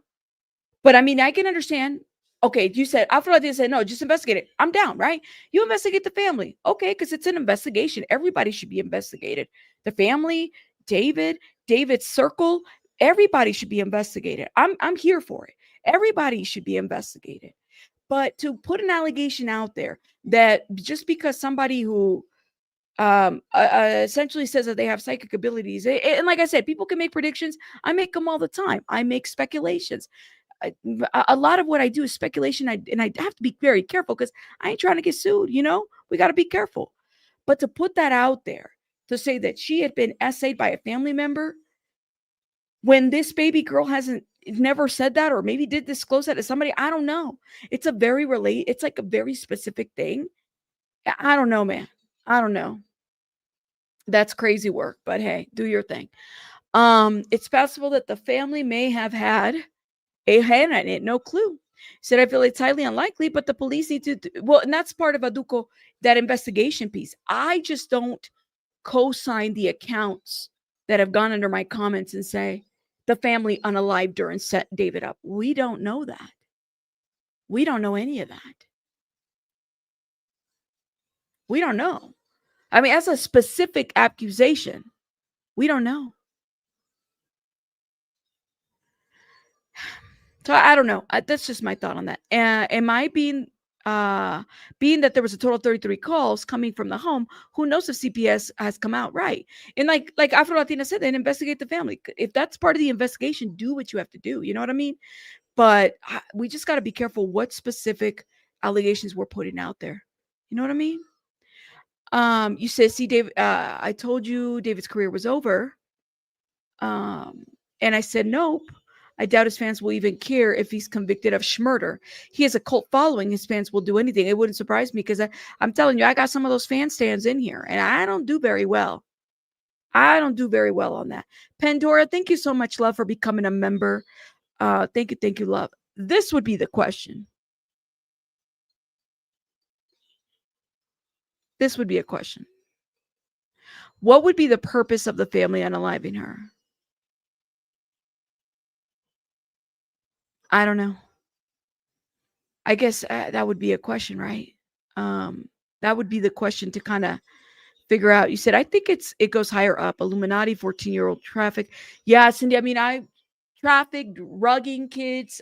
But I mean, I can understand. Okay, you said, Afro said, no, just investigate it. I'm down, right? You investigate the family. Okay, because it's an investigation. Everybody should be investigated. The family, David's circle, everybody should be investigated. I'm here for it. Everybody should be investigated. But to put an allegation out there that just because somebody who essentially says that they have psychic abilities, and like I said, people can make predictions. I make them all the time. I make speculations. A lot of what I do is speculation. And I have to be very careful because I ain't trying to get sued. We got to be careful. But to put that out there, to say that she had been essayed by a family member when this baby girl never said that, or maybe did disclose that to somebody, I don't know. It's it's like a very specific thing. I don't know, man. I don't know. That's crazy work, but hey, do your thing. It's possible that the family may have had a hand in it, no clue. Said, I feel it's highly unlikely, but the police need to well, and that's part of Aduko, that investigation piece. I just don't co-sign the accounts that have gone under my comments and say the family unalived her and set David up. We don't know that. We don't know any of that. We don't know. I mean, as a specific accusation, we don't know. So I don't know. That's just my thought on that. Am I being that there was a total of 33 calls coming from the home? Who knows if CPS has come out right? And like Afro Latina said, then investigate the family. If that's part of the investigation, do what you have to do. You know what I mean? But we just got to be careful what specific allegations we're putting out there. You know what I mean? You said, see, Dave, I told you David's career was over. And I said, nope. I doubt his fans will even care if he's convicted of murder. He has a cult following. His fans will do anything. It wouldn't surprise me because I'm telling you, I got some of those fan stands in here, and I don't do very well. I don't do very well on that. Pandora, thank you so much, love, for becoming a member. Thank you, love. This would be the question. This would be a question. What would be the purpose of the family unaliving her? I don't know. I guess that would be a question, right? That would be the question to kind of figure out. You said, I think it goes higher up. Illuminati, 14-year-old traffic. Yeah, Cindy. I mean, I trafficked, rugging kids.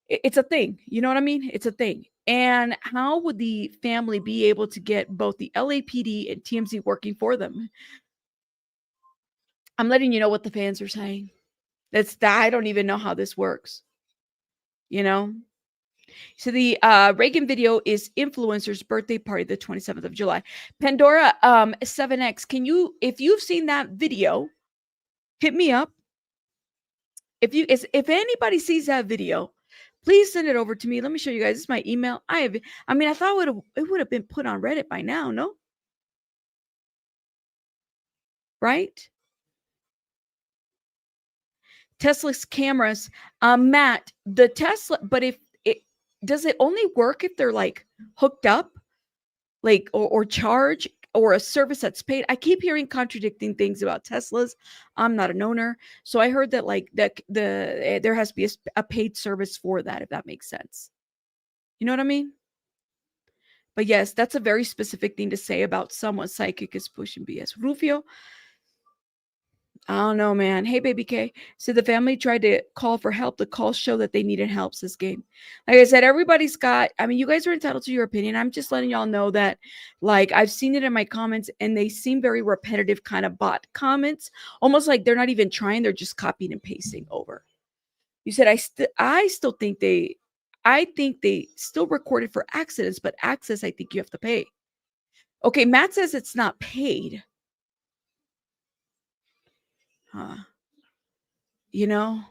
It's a thing. You know what I mean? It's a thing. And how would the family be able to get both the LAPD and TMZ working for them? I'm letting you know what the fans are saying. I don't even know how this works. You know? So the Reagan video is influencer's birthday party, the 27th of July. Pandora 7X, if you've seen that video, hit me up. If anybody sees that video, please send it over to me. Let me show you guys. This is my email. I thought it would have been put on Reddit by now, no? Right? Tesla's cameras, Matt, the Tesla, but does it only work if they're like hooked up, like or charge, or a service that's paid? I keep hearing contradicting things about Teslas. I'm not an owner, so I heard that there has to be a paid service for that, if that makes sense. You know what I mean? But yes, that's a very specific thing to say about someone psychic is pushing BS. Rufio, I don't know, man. Hey, baby K. So the family tried to call for help. The calls show that they needed help this game. Like I said, everybody's got, you guys are entitled to your opinion. I'm just letting y'all know that, like, I've seen it in my comments and they seem very repetitive kind of bot comments, almost like they're not even trying. They're just copying and pasting over. You said, I think they still recorded for accidents, but access, I think you have to pay. Okay. Matt says it's not paid. You know,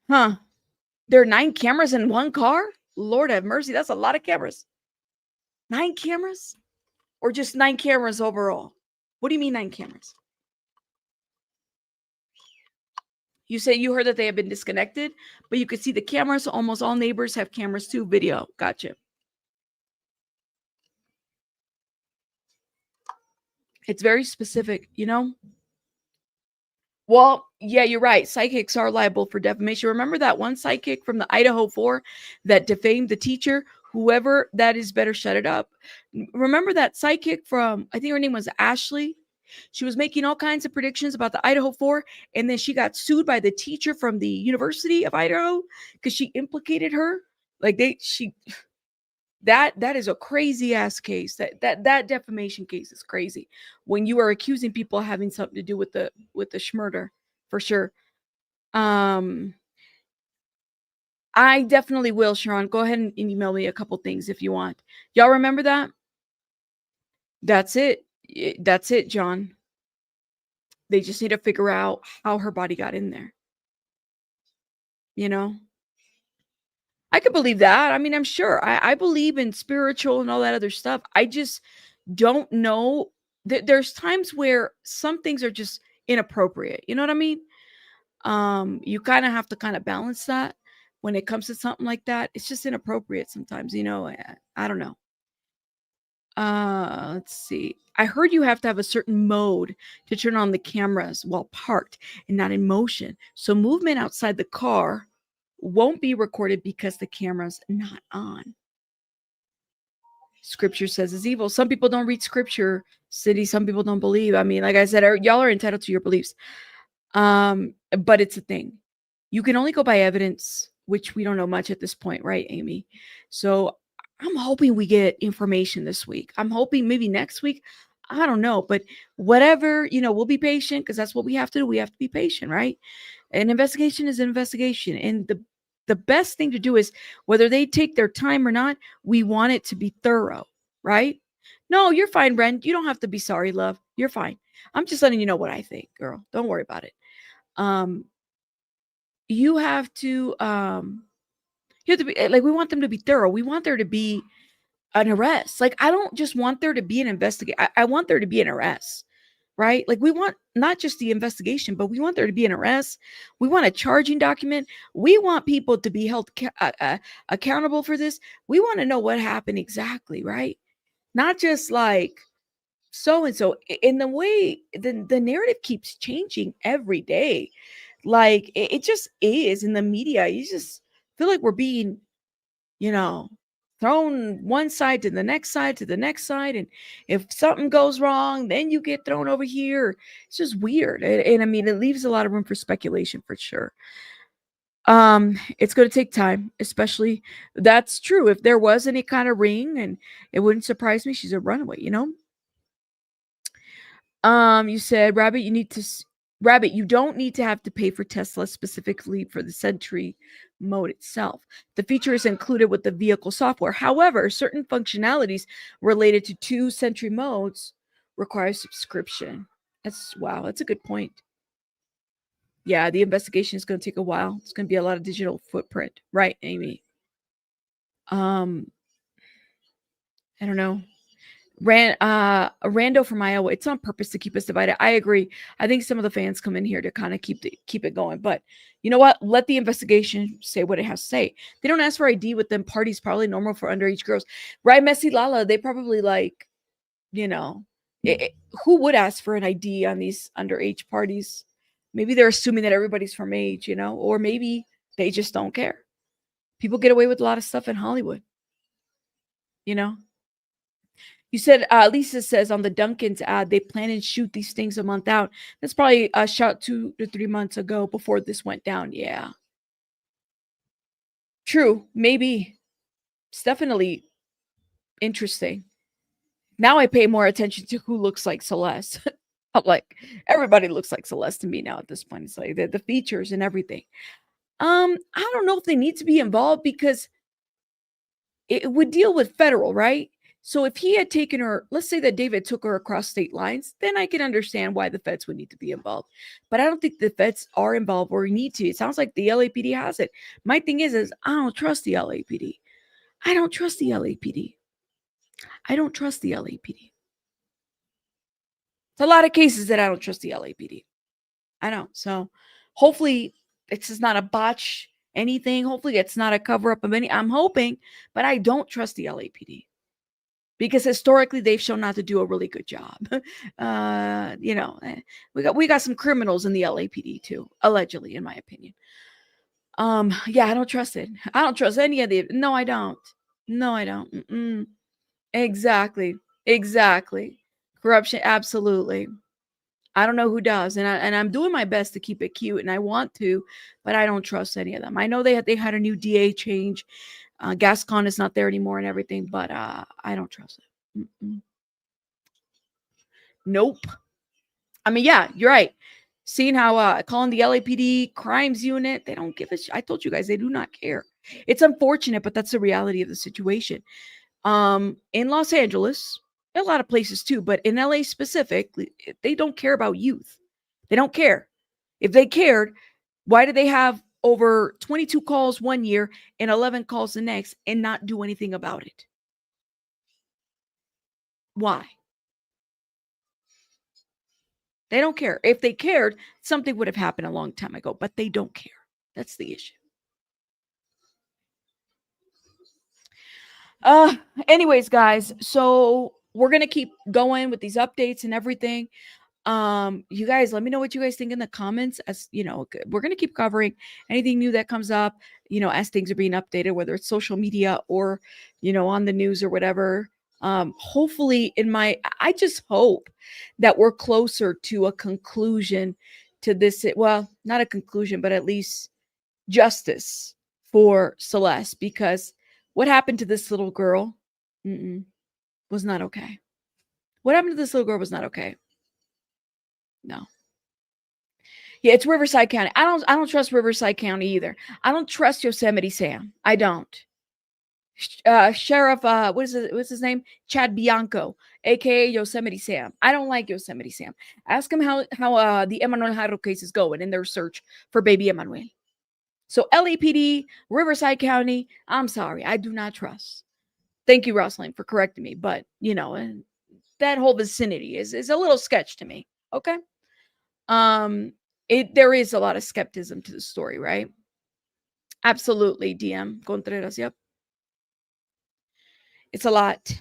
Huh. There are 9 cameras in one car? Lord have mercy. That's a lot of cameras. 9 cameras? Or just 9 cameras overall? What do you mean 9 cameras? You say you heard that they have been disconnected, but you could see the cameras. So almost all neighbors have cameras too. Video. Gotcha. It's very specific, you know? Well, yeah, you're right. Psychics are liable for defamation. Remember that one psychic from the Idaho 4 that defamed the teacher? Whoever that is, better shut it up. Remember that psychic from, I think her name was Ashley? She was making all kinds of predictions about the Idaho 4, and then she got sued by the teacher from the University of Idaho because she implicated her. Like that is a crazy ass case. That defamation case is crazy. When you are accusing people of having something to do with the schmurder, for sure. I definitely will, Sharon. Go ahead and email me a couple things if you want. Y'all remember that? That's it. That's it, John. They just need to figure out how her body got in there. You know? I could believe that. I mean, I'm sure. I believe in spiritual and all that other stuff. I just don't know. There's times where some things are just inappropriate. You know what I mean? You kind of have to kind of balance that when it comes to something like that. It's just inappropriate sometimes, you know. I don't know. Let's see. I heard you have to have a certain mode to turn on the cameras while parked and not in motion. So movement outside the car won't be recorded because the camera's not on. Scripture says it's evil. Some people don't read scripture, City. Some people don't believe. I mean, like I said, y'all are entitled to your beliefs. But it's a thing. You can only go by evidence, which we don't know much at this point, right, Amy? So I'm hoping we get information this week. I'm hoping maybe next week. I don't know, but whatever, you know, we'll be patient because that's what we have to do. We have to be patient, right? An investigation is an investigation. And the best thing to do is, whether they take their time or not, we want it to be thorough, right? No, you're fine, Ren. You don't have to be sorry, love. You're fine. I'm just letting you know what I think, girl. Don't worry about it. You have to be like, we want them to be thorough. We want there to be an arrest. Like, I don't just want there to be an investigation. I want there to be an arrest, right? Like, we want not just the investigation, but we want there to be an arrest. We want a charging document. We want people to be held accountable for this. We want to know what happened exactly, right? Not just like so and so. In the way the narrative keeps changing every day. Like, it just is in the media. You just feel like we're being, you know, thrown one side to the next side to the next side. And if something goes wrong, then you get thrown over here. It's just weird. And I mean, it leaves a lot of room for speculation for sure. It's going to take time, especially that's true. If there was any kind of ring, and it wouldn't surprise me, she's a runaway, you know? You said, Rabbit, you don't need to have to pay for Tesla specifically for the Sentry mode itself. The feature is included with the vehicle software. However, certain functionalities related to 2 Sentry modes require subscription. That's a good point. Yeah, the investigation is going to take a while. It's going to be a lot of digital footprint, right, Amy? I don't know. Rando from Iowa, it's on purpose to keep us divided. I agree. I think some of the fans come in here to kind of keep it going. But you know what? Let the investigation say what it has to say. They don't ask for ID with them. Parties probably normal for underage girls, right? Messi Lala, they probably like, you know, who would ask for an ID on these underage parties? Maybe they're assuming that everybody's from age, you know, or maybe they just don't care. People get away with a lot of stuff in Hollywood, you know. You said, Lisa says on the Dunkin's ad, they plan and shoot these things a month out. That's probably shot 2 to 3 months ago before this went down. Yeah. True. Maybe. It's definitely interesting. Now I pay more attention to who looks like Celeste. I'm like, everybody looks like Celeste to me now at this point. It's like the features and everything. I don't know if they need to be involved because it would deal with federal, right? So if he had taken her, let's say that David took her across state lines, then I can understand why the feds would need to be involved. But I don't think the feds are involved or need to. It sounds like the LAPD has it. My thing is I don't trust the LAPD. I don't trust the LAPD. I don't trust the LAPD. It's a lot of cases that I don't trust the LAPD. I know. So hopefully it's just not a botch anything. Hopefully it's not a cover up of any. I'm hoping, but I don't trust the LAPD. Because historically they've shown not to do a really good job. We got some criminals in the LAPD too, allegedly, in my opinion. Yeah, I don't trust it. I don't trust any of the. No, I don't. No, I don't. Exactly. Corruption, absolutely. I don't know who does, and I'm doing my best to keep it cute, and I want to, but I don't trust any of them. I know they had a new DA change. Gascon is not there anymore and everything, but I don't trust it. Nope. I mean, yeah, you're right. Seeing how calling the LAPD crimes unit, they don't give a shit. I told you guys, they do not care. It's unfortunate, but that's the reality of the situation. In Los Angeles, a lot of places too, but in LA specifically, they don't care about youth. They don't care. If they cared, why do they have over 22 calls one year and 11 calls the next and not do anything about it? Why? They don't care. If they cared, something would have happened a long time ago, but they don't care. That's the issue. Anyways, guys, so we're going to keep going with these updates and everything. You guys, let me know what you guys think in the comments. As you know, we're going to keep covering anything new that comes up, as things are being updated, whether it's social media or, on the news or whatever. Hopefully I just hope that we're closer to a conclusion to this. Well, not a conclusion, but at least justice for Celeste, because what happened to this little girl was not okay. What happened to this little girl was not okay. No. Yeah, it's Riverside County. I don't trust Riverside County either. I don't trust Yosemite Sam. I don't. Sheriff, what's his name? Chad Bianco, aka Yosemite Sam. I don't like Yosemite Sam. Ask him how the Emmanuel Jarro case is going in their search for baby Emmanuel. So LAPD, Riverside County, I'm sorry, I do not trust. Thank you, Rosalind, for correcting me. But that whole vicinity is a little sketch to me. Okay. There is a lot of skepticism to the story, right? Absolutely, DM Contreras. Yep. It's a lot.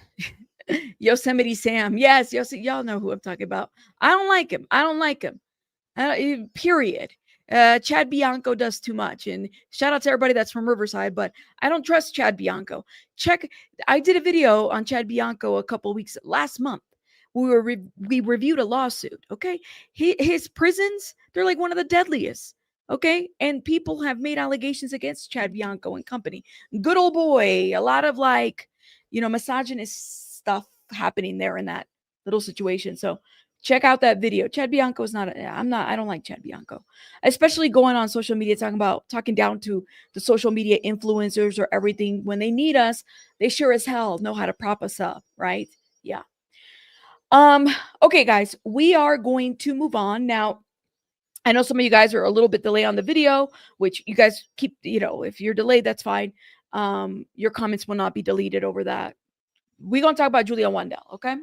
Yosemite Sam. Yes, y'all know who I'm talking about. I don't like him. Period. Chad Bianco does too much. And shout out to everybody that's from Riverside, but I don't trust Chad Bianco. I did a video on Chad Bianco a couple weeks last month. We reviewed a lawsuit. Okay. His prisons, they're like one of the deadliest. Okay. And people have made allegations against Chad Bianco and company. Good old boy. A lot of misogynist stuff happening there in that little situation. So check out that video. Chad Bianco is I don't like Chad Bianco, especially going on social media, talking down to the social media influencers or everything. When they need us, they sure as hell know how to prop us up. Right. Yeah. Okay, guys, we are going to move on now. I know some of you guys are a little bit delayed on the video, which you guys keep, if you're delayed, that's fine. Your comments will not be deleted over that. We're going to talk about Julia Wandel, okay?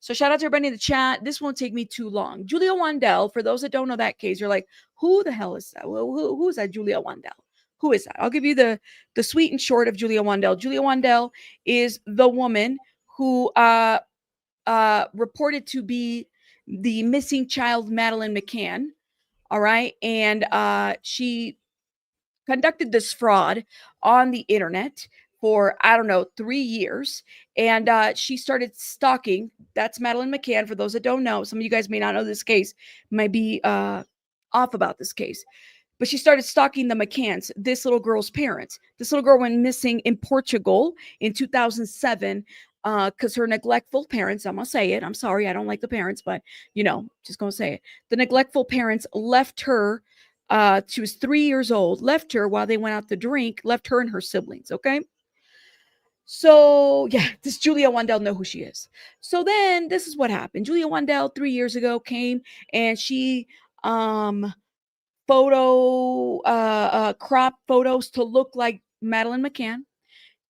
So shout out to everybody in the chat. This won't take me too long. Julia Wandel, for those that don't know that case, you're like, who the hell is that? Well, who is that Julia Wandel? Who is that? I'll give you the sweet and short of Julia Wandel. Julia Wandel is the woman who reported to be the missing child Madeleine McCann. All right. And she conducted this fraud on the internet for, 3 years. And she started stalking. That's Madeleine McCann. For those that don't know, some of you guys may not know this case, might be off about this case. But she started stalking the McCanns, this little girl's parents. This little girl went missing in Portugal in 2007 because her neglectful parents, I'm going to say it. I'm sorry, I don't like the parents, but, just going to say it. The neglectful parents left her. She was 3 years old, left her while they went out to drink, left her and her siblings, okay? So yeah, does Julia Wandel know who she is? So then this is what happened. Julia Wandel 3 years ago came and she crop photos to look like Madeleine McCann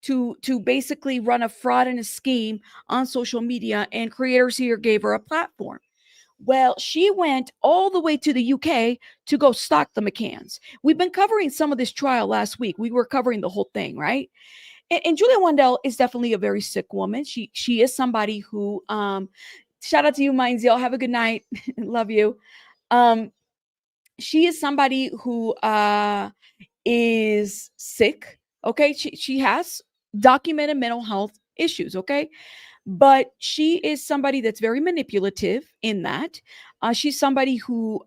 to basically run a fraud and a scheme on social media, and creators here gave her a platform. Well, she went all the way to the UK to go stalk the McCanns. We've been covering some of this trial last week. We were covering the whole thing, right? And Julia Wandel is definitely a very sick woman. She is somebody who shout out to you, Mindziel. Have a good night. Love you. She is somebody who is sick. Okay. She has documented mental health issues. Okay. But she is somebody that's very manipulative in that. She's somebody who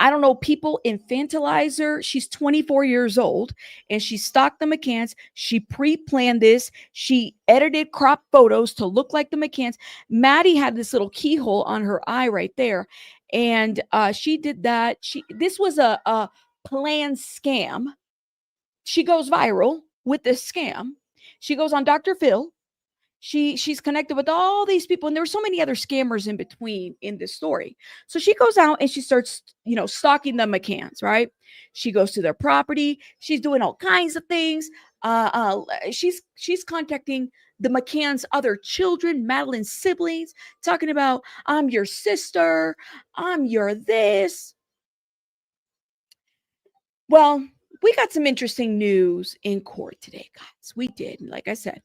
I don't know, people infantilize her. She's 24 years old and she stalked the McCanns. She pre-planned this. She edited crop photos to look like the McCanns. Maddie had this little keyhole on her eye right there. And she did that. This was a planned scam. She goes viral with this scam. She goes on Dr. Phil. She's connected with all these people, and there were so many other scammers in between in this story. So she goes out and she starts, stalking the McCanns, right? She goes to their property. She's doing all kinds of things. She's contacting the McCanns' other children, Madeleine's siblings, talking about, I'm your sister, I'm your this. Well, we got some interesting news in court today, guys. We did. Like I said,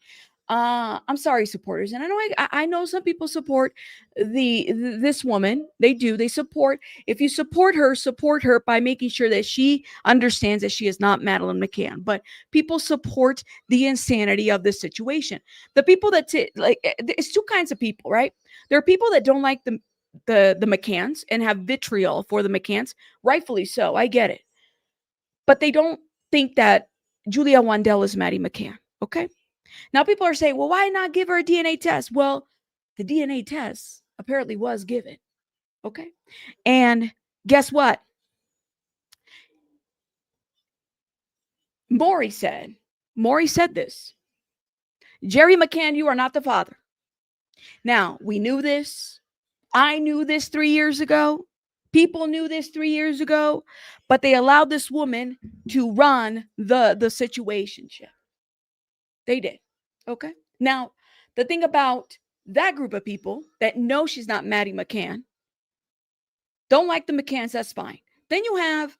I'm sorry, supporters, and I know some people support this woman. They do. They support. If you support her by making sure that she understands that she is not Madeleine McCann. But people support the insanity of this situation. The people that it's two kinds of people, right? There are people that don't like the McCanns and have vitriol for the McCanns, rightfully so. I get it, but they don't think that Julia Wandel is Maddie McCann. Okay. Now people are saying, well, why not give her a DNA test? Well, the DNA test apparently was given. Okay. And guess what? Maury said this. Jerry McCann, you are not the father. Now, we knew this. I knew this 3 years ago. People knew this 3 years ago, but they allowed this woman to run the situationship. They did. Okay. Now, the thing about that group of people that know she's not Maddie McCann, don't like the McCanns, that's fine. Then you have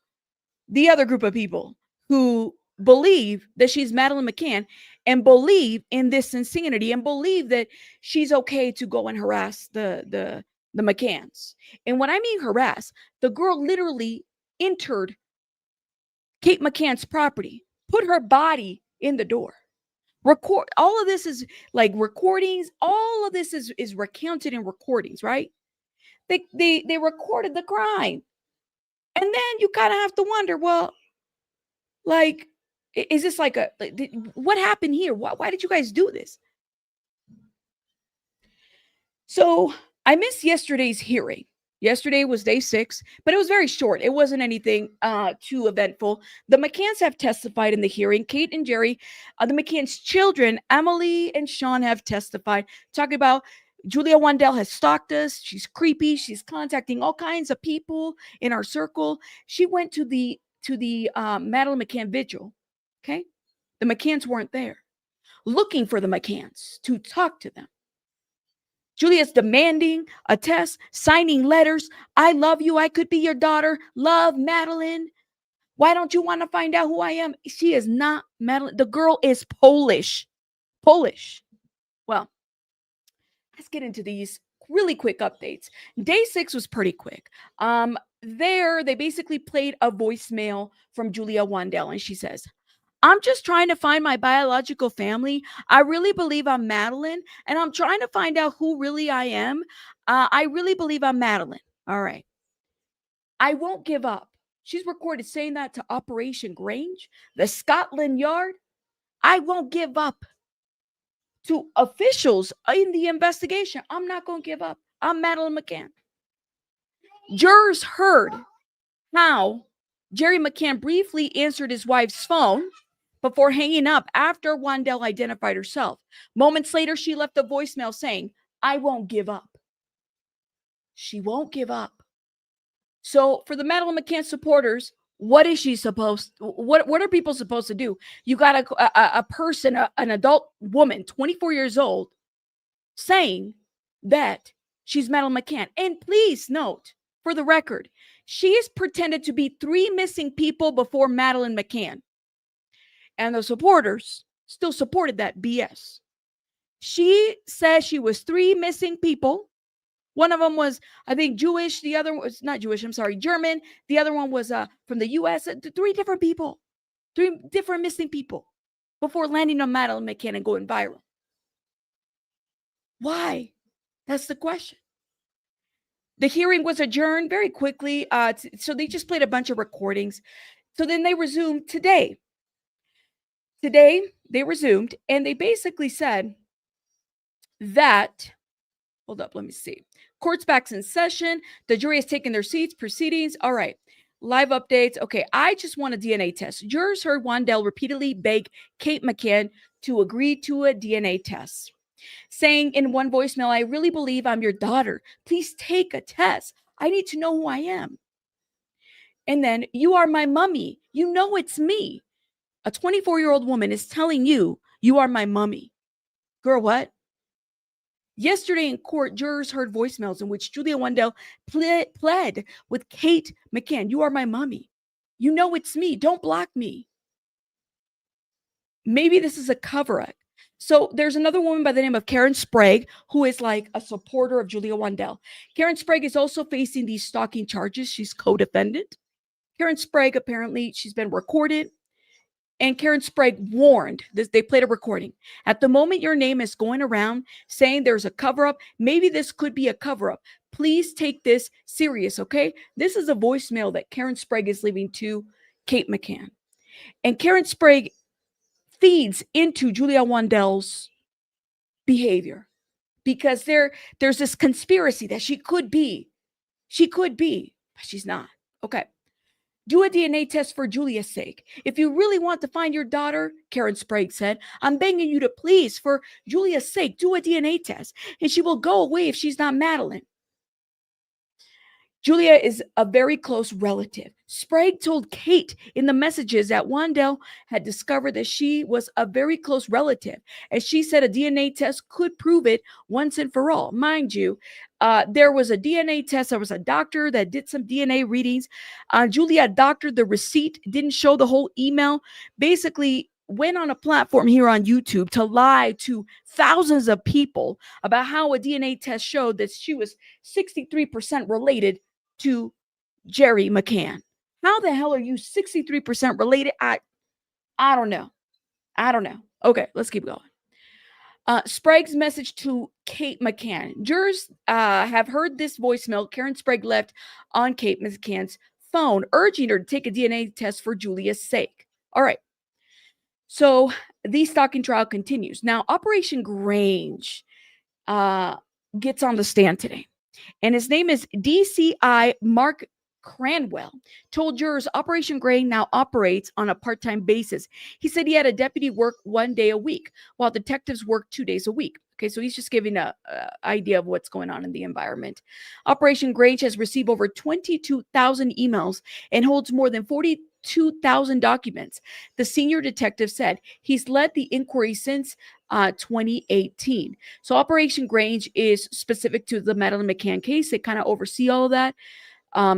the other group of people who believe that she's Madeleine McCann and believe in this insanity and believe that she's okay to go and harass the McCanns. And when I mean harass, the girl literally entered Kate McCann's property, put her body in the door. Record all of this is like recordings. All of this is recounted in recordings, right? They recorded the crime, and then you kind of have to wonder, well, like, is this like what happened here? Why did you guys do this? So I missed yesterday's hearing. Yesterday was day 6, but it was very short. It wasn't anything too eventful. The McCanns have testified in the hearing. Kate and Jerry, the McCann's children, Emily and Sean, have testified, talking about Julia Wandel has stalked us. She's creepy. She's contacting all kinds of people in our circle. She went to the Madeleine McCann vigil. Okay, the McCanns weren't there, looking for the McCanns to talk to them. Julia's demanding a test, signing letters. I love you. I could be your daughter. Love, Madeleine. Why don't you want to find out who I am? She is not Madeleine. The girl is Polish. Polish. Well, let's get into these really quick updates. Day 6 was pretty quick. They basically played a voicemail from Julia Wandel, and she says, I'm just trying to find my biological family. I really believe I'm Madeleine, and I'm trying to find out who really I am. I really believe I'm Madeleine. All right. I won't give up. She's recorded saying that to Operation Grange, the Scotland Yard. I won't give up. To officials in the investigation, I'm not going to give up. I'm Madeleine McCann. Jurors heard how Jerry McCann briefly answered his wife's phone. before hanging up after Wandel identified herself. Moments later, she left a voicemail saying, "I won't give up." She won't give up. So for the Madeleine McCann supporters, what is she supposed? What are people supposed to do? You got a person, an adult woman, 24 years old, saying that she's Madeleine McCann. And please note, for the record, she has pretended to be 3 missing people before Madeleine McCann. And the supporters still supported that BS. She says she was 3 missing people. One of them was, I think, Jewish. The other was not Jewish. I'm sorry, German. The other one was from the U.S. 3 different people, 3 different missing people before landing on Madeleine McCann and going viral. Why? That's the question. The hearing was adjourned very quickly. So they just played a bunch of recordings. So then they resumed today. Today, they resumed, and they basically said that, hold up, let me see. Court's back in session. The jury has taken their seats. Proceedings. All right. Live updates. Okay, I just want a DNA test. Jurors heard Wandel repeatedly beg Kate McCann to agree to a DNA test, saying in one voicemail, "I really believe I'm your daughter. Please take a test. I need to know who I am." And then, "You are my mummy. You know it's me." A 24-year-old woman is telling you, "You are my mummy." Girl, what? Yesterday in court, jurors heard voicemails in which Julia Wandel pled with Kate McCann, "You are my mommy. You know it's me. Don't block me." Maybe this is a cover-up. So there's another woman by the name of Karen Sprague, who is like a supporter of Julia Wandel. Karen Sprague is also facing these stalking charges. She's co-defendant. Karen Sprague, apparently, she's been recorded. And Karen Sprague warned, they played a recording. "At the moment your name is going around saying there's a cover-up, maybe this could be a cover-up. Please take this serious, okay?" This is a voicemail that Karen Sprague is leaving to Kate McCann. And Karen Sprague feeds into Julia Wandel's behavior because there's this conspiracy that she could be, but she's not. Okay. "Do a DNA test for Julia's sake. If you really want to find your daughter," Karen Sprague said, "I'm begging you to please, for Julia's sake, do a DNA test, and she will go away if she's not Madeleine." Julia is a very close relative. Sprague told Kate in the messages that Wandel had discovered that she was a very close relative, and she said a DNA test could prove it once and for all. Mind you, there was a DNA test. There was a doctor that did some DNA readings. Julia doctored the receipt, didn't show the whole email, basically went on a platform here on YouTube to lie to thousands of people about how a DNA test showed that she was 63% related to Jerry McCann. How the hell are you 63% related? I don't know. Okay, let's keep going. Sprague's message to Kate McCann. Jurors have heard this voicemail Karen Sprague left on Kate McCann's phone, urging her to take a DNA test for Julia's sake. All right. So the stalking trial continues. Now, Operation Grange gets on the stand today. And his name is DCI Mark Cranwell, told jurors Operation Grange now operates on a part-time basis. He said he had a deputy work 1 day a week, while detectives work 2 days a week. Okay, so he's just giving an idea of what's going on in the environment. Operation Grange has received over 22,000 emails and holds more than 42,000 documents. The senior detective said he's led the inquiry since 2018. So Operation Grange is specific to the Madeleine McCann case. They kind of oversee all of that.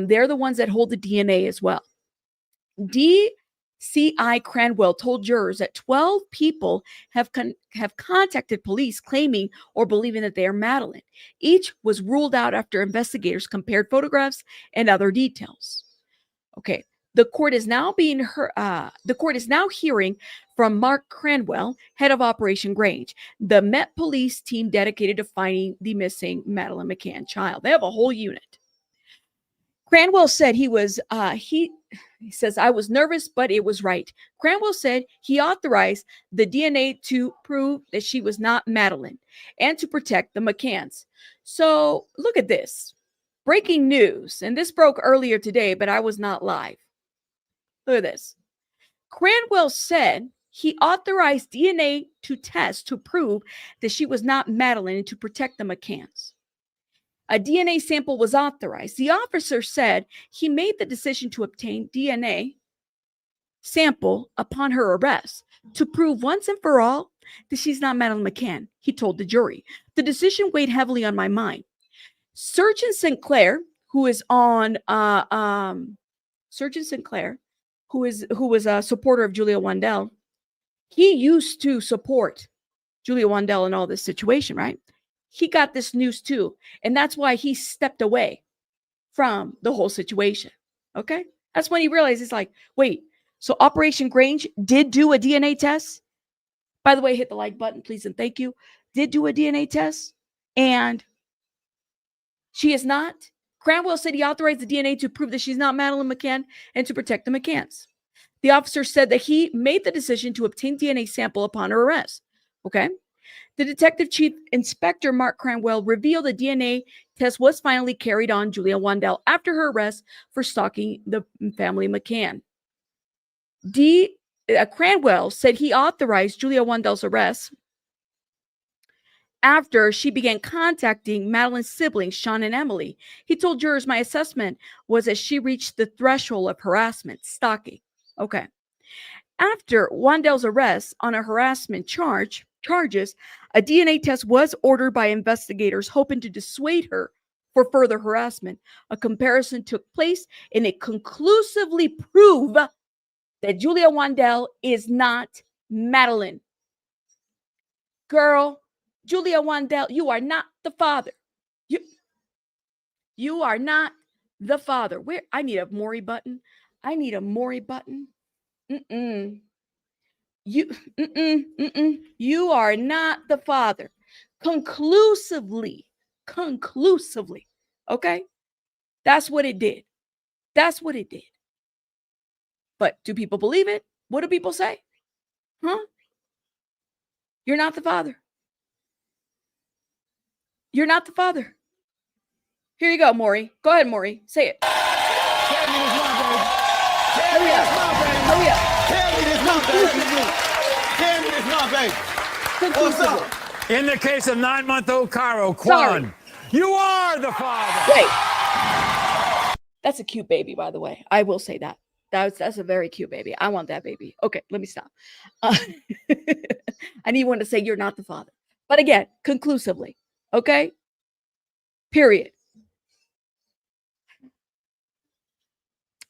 They're the ones that hold the DNA as well. DCI Cranwell told jurors that 12 people have contacted police claiming or believing that they are Madeleine. Each was ruled out after investigators compared photographs and other details. Okay. The court is now hearing from Mark Cranwell, head of Operation Grange, the Met Police team dedicated to finding the missing Madeleine McCann child. They have a whole unit. Cranwell said he says, "I was nervous, but it was right." Cranwell said he authorized the DNA to prove that she was not Madeleine and to protect the McCanns. So look at this. Breaking news, and this broke earlier today, but I was not live. Look at this. Cranwell said he authorized DNA to test to prove that she was not Madeleine and to protect the McCanns. A DNA sample was authorized. The officer said he made the decision to obtain DNA sample upon her arrest to prove once and for all that she's not Madeleine McCann. He told the jury, the decision weighed heavily on my mind. Surgeon Sinclair, who is on Surgeon Sinclair, who was a supporter of Julia Wandel, he used to support Julia Wandel in all this situation, right? He got this news too, and that's why he stepped away from the whole situation. Okay, that's when he realized, it's like, wait, so Operation Grange did do a DNA test. By the way, hit the like button, please, and thank you. Did do a DNA test, and she is not. Cranwell said he authorized the DNA to prove that she's not Madeleine McCann and to protect the McCanns. The officer said that he made the decision to obtain DNA sample upon her arrest. Okay. The Detective Chief Inspector Mark Cranwell revealed a DNA test was finally carried on Julia Wandel after her arrest for stalking the family McCann. Cranwell said he authorized Julia Wandel's arrest after she began contacting Madeleine's siblings, Sean and Emily. He told jurors, my assessment was that she reached the threshold of harassment, stalking. Okay. After Wandel's arrest on a harassment charges, a DNA test was ordered by investigators hoping to dissuade her for further harassment. A comparison took place and it conclusively proved that Julia Wandel is not Madeleine. Girl, Julia Wandel, you are not the father. You are not the father. Where? I need a Maury button. I need a Maury button. You are not the father. Conclusively. Okay? That's what it did. That's what it did. But do people believe it? What do people say? Huh? You're not the father. You're not the father. Here you go, Maury. Go ahead, Maury. Say it. Hurry up. Hurry up. What's up? In the case of 9-month-old Caro, Quan, you are the father. Wait. That's a cute baby, by the way. I will say that. That's a very cute baby. I want that baby. Okay, let me stop. I need one to say you're not the father. But again, conclusively. Okay? Period.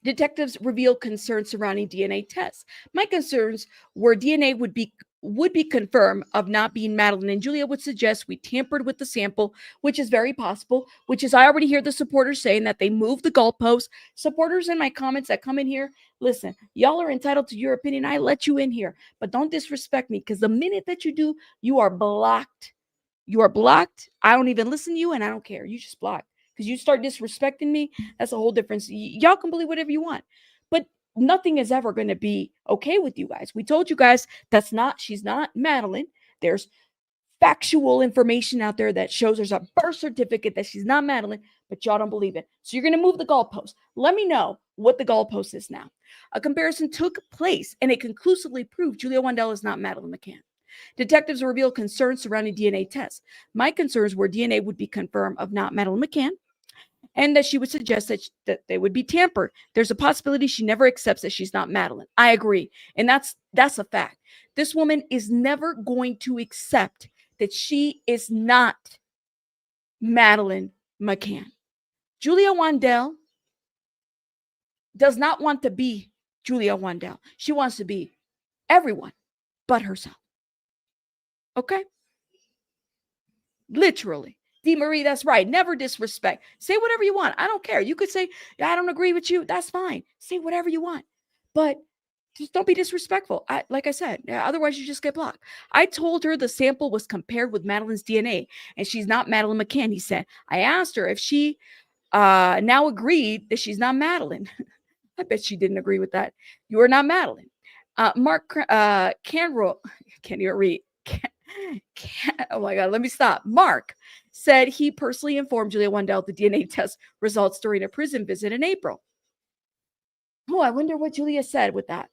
Detectives revealed concerns surrounding DNA tests. My concerns were DNA would be confirmed of not being Madeleine, and Julia would suggest we tampered with the sample, which is very possible, which is I already hear the supporters saying that they moved the goalposts. Supporters in my comments that come in here, listen, y'all are entitled to your opinion. I let you in here, but don't disrespect me, because the minute that you do, you are blocked. You are blocked. I don't even listen to you, and I don't care. You just blocked. Because you start disrespecting me, that's a whole difference. Y'all can believe whatever you want. But nothing is ever going to be okay with you guys. We told you guys she's not Madeleine. There's factual information out there that shows there's a birth certificate that she's not Madeleine, but y'all don't believe it. So you're going to move the goalpost. Let me know what the goalpost is now. A comparison took place, and it conclusively proved Julia Wandel is not Madeleine McCann. Detectives revealed concerns surrounding DNA tests. My concerns were DNA would be confirmed of not Madeleine McCann, and that she would suggest that they would be tampered. There's a possibility she never accepts that she's not Madeleine. I agree. And that's a fact. This woman is never going to accept that she is not Madeleine McCann. Julia Wandel does not want to be Julia Wandel. She wants to be everyone but herself. Okay? Literally. Marie, that's right. Never disrespect. Say whatever you want. I don't care. You could say, I don't agree with you. That's fine. Say whatever you want. But just don't be disrespectful. Like I said, otherwise you just get blocked. I told her the sample was compared with Madeleine's DNA, and she's not Madeleine McCann, he said. I asked her if she now agreed that she's not Madeleine. I bet she didn't agree with that. You are not Madeleine. Mark Canroll, can't even read. Oh my God, let me stop. Mark said he personally informed Julia Wandel of the DNA test results during a prison visit in April. Oh, I wonder what Julia said with that.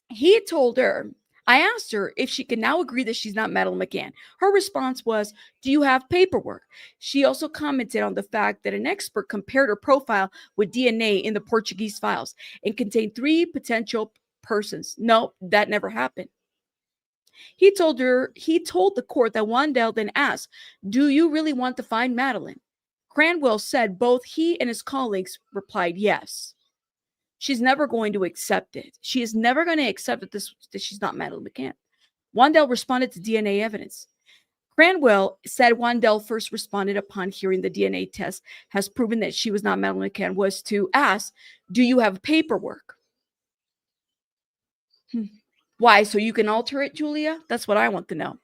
He told her, I asked her if she can now agree that she's not Madeleine McCann. Her response was, do you have paperwork? She also commented on the fact that an expert compared her profile with DNA in the Portuguese files and contained 3 potential persons. No, that never happened. He told the court that Wandel then asked, do you really want to find Madeleine? Cranwell said both he and his colleagues replied yes. She's never going to accept it. She is never going to accept that she's not Madeleine McCann. Wandel responded to DNA evidence. Cranwell said Wandel first responded upon hearing the DNA test has proven that she was not Madeleine McCann was to ask, do you have paperwork? Why? So you can alter it, Julia? That's what I want to know.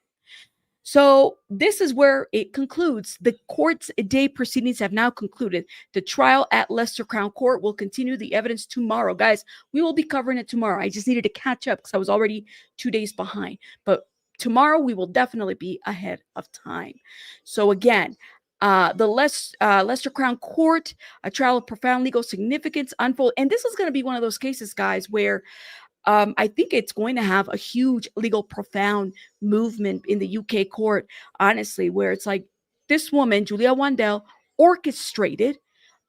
So this is where it concludes. The court's day proceedings have now concluded. The trial at Leicester Crown Court will continue the evidence tomorrow. Guys, we will be covering it tomorrow. I just needed to catch up because I was already 2 days behind. But tomorrow we will definitely be ahead of time. So again, the Leicester Crown Court, a trial of profound legal significance unfold. And this is going to be one of those cases, guys, where I think it's going to have a huge legal profound movement in the UK court, honestly, where it's like this woman, Julia Wandel, orchestrated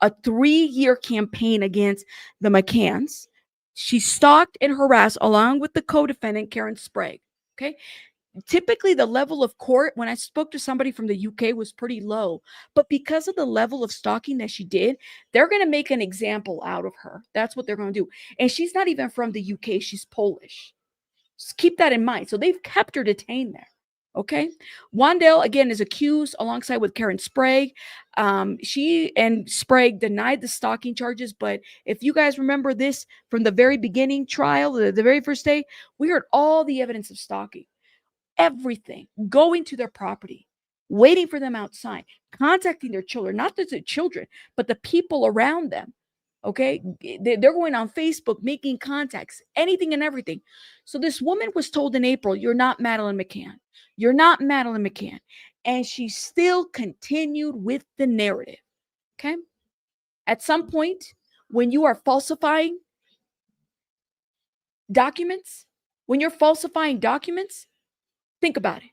a 3-year campaign against the McCanns. She stalked and harassed along with the co-defendant, Karen Sprague. Okay. Typically, the level of court, when I spoke to somebody from the UK, was pretty low. But because of the level of stalking that she did, they're going to make an example out of her. That's what they're going to do. And she's not even from the UK. She's Polish. Just keep that in mind. So they've kept her detained there. Okay. Wandel, again, is accused alongside with Karen Sprague. She and Sprague denied the stalking charges. But if you guys remember this from the very beginning trial, the very first day, we heard all the evidence of stalking. Everything, going to their property, waiting for them outside, contacting their children, not just the children, but the people around them. Okay. They're going on Facebook, making contacts, anything and everything. So this woman was told in April, you're not Madeleine McCann. You're not Madeleine McCann. And she still continued with the narrative. Okay. At some point, when you are falsifying documents, think about it.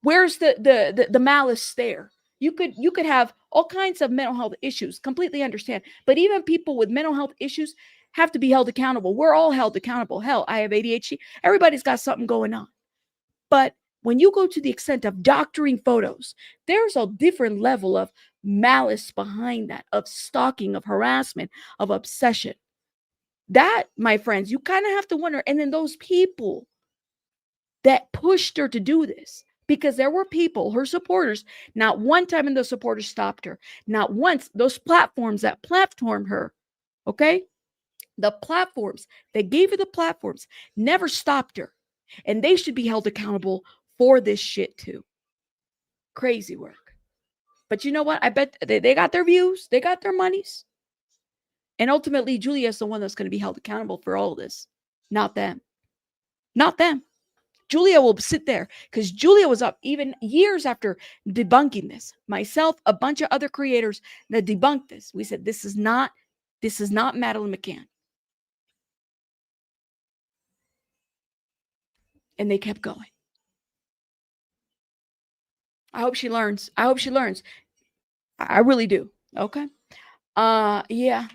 Where's the malice there? You could have all kinds of mental health issues, completely understand. But even people with mental health issues have to be held accountable. We're all held accountable. Hell, I have ADHD. Everybody's got something going on. But when you go to the extent of doctoring photos, there's a different level of malice behind that, of stalking, of harassment, of obsession. That, my friends, you kind of have to wonder. And then those people that pushed her to do this, because there were people, her supporters, not one time in those supporters stopped her. Not once. Those platforms that platformed her, okay? The platforms that gave her the platforms never stopped her. And they should be held accountable for this shit too. Crazy work. But you know what? I bet they got their views. They got their monies. And ultimately, Julia is the one that's going to be held accountable for all of this. Not them. Not them. Julia will sit there because Julia was up even years after debunking this. Myself, a bunch of other creators that debunked this. We said, this is not Madeleine McCann. And they kept going. I hope she learns. I really do. Okay. Yeah.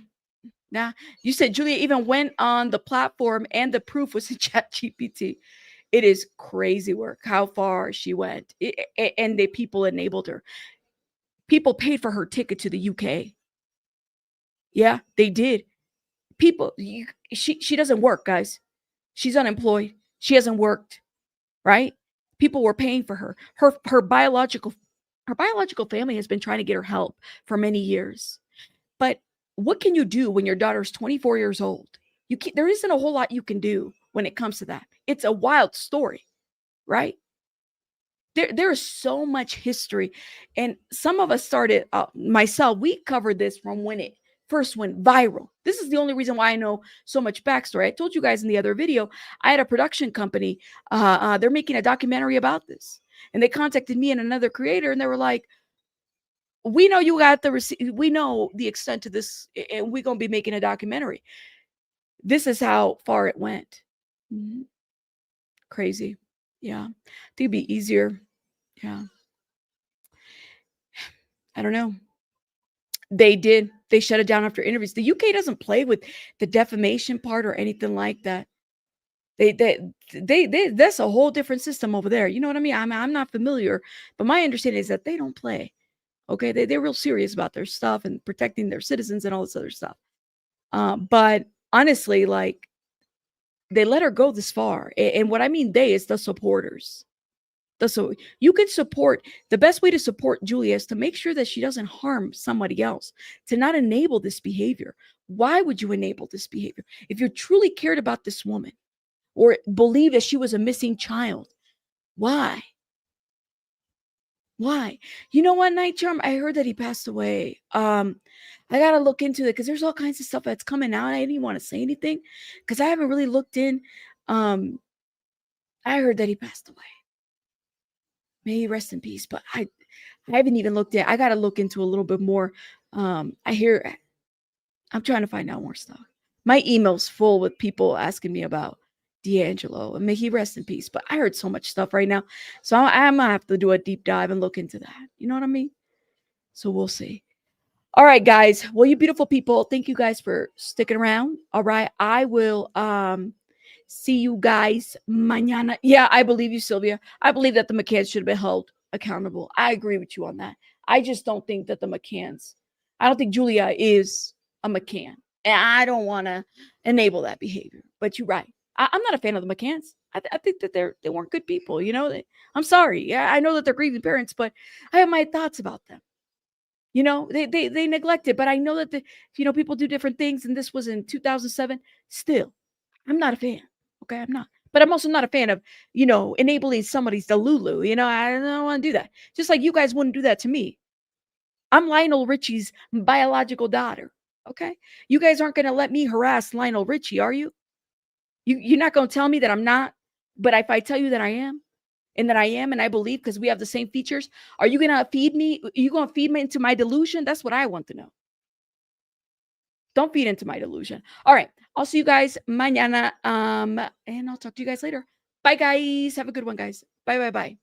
Now, you said Julia even went on the platform and the proof was in ChatGPT. It is crazy work how far she went. And the people enabled her. People paid for her ticket to the UK. Yeah, they did. She doesn't work, guys. She's unemployed. She hasn't worked, right? People were paying for her. Her biological family has been trying to get her help for many years. But what can you do when your daughter's 24 years old? There isn't a whole lot you can do when it comes to that. It's a wild story, right? There is so much history. And some of us started, myself, we covered this from when it first went viral. This is the only reason why I know so much backstory. I told you guys in the other video, I had a production company. They're making a documentary about this. And they contacted me and another creator, and they were like, we know you got the receipt. We know the extent to this, and we're going to be making a documentary. This is how far it went. Crazy. Yeah. I think it'd be easier. Yeah. I don't know. They did. They shut it down after interviews. The UK doesn't play with the defamation part or anything like that. They that's a whole different system over there. You know what I mean? I'm not familiar, but my understanding is that they don't play. Okay, they're real serious about their stuff and protecting their citizens and all this other stuff. But honestly, like they let her go this far, and what I mean they is the supporters. So you can support, the best way to support Julia is to make sure that she doesn't harm somebody else, to not enable this behavior. Why would you enable this behavior? If you truly cared about this woman or believe that she was a missing child, why? Why? You know what, Night Charm? I heard that he passed away. I gotta look into it because there's all kinds of stuff that's coming out. I didn't want to say anything because I haven't really looked in. I heard that he passed away. May he rest in peace. But I haven't even looked at. I gotta look into a little bit more. I'm trying to find out more stuff. My email's full with people asking me about D'Angelo, and may he rest in peace. But I heard so much stuff right now, so I'm gonna have to do a deep dive and look into that. You know what I mean? So we'll see. All right, guys. Well, you beautiful people, thank you guys for sticking around. All right, I will see you guys mañana. Yeah, I believe you, Sylvia. I believe that the McCanns should have been held accountable. I agree with you on that. I just don't think that the McCanns. I don't think Julia is a McCann, and I don't want to enable that behavior. But you're right. I'm not a fan of the McCanns. I think that they weren't good people. You know, I'm sorry. Yeah, I know that they're grieving parents, but I have my thoughts about them. You know, they neglected, but I know that people do different things, and this was in 2007. Still, I'm not a fan. Okay, I'm not. But I'm also not a fan of, enabling somebody's delulu. I don't want to do that. Just like you guys wouldn't do that to me. I'm Lionel Richie's biological daughter. Okay, you guys aren't going to let me harass Lionel Richie, are you? You're not going to tell me that I'm not. But if I tell you that I am, and I believe because we have the same features, are you going to feed me? Are you going to feed me into my delusion? That's what I want to know. Don't feed into my delusion. All right. I'll see you guys mañana. And I'll talk to you guys later. Bye, guys. Have a good one, guys. Bye, bye, bye.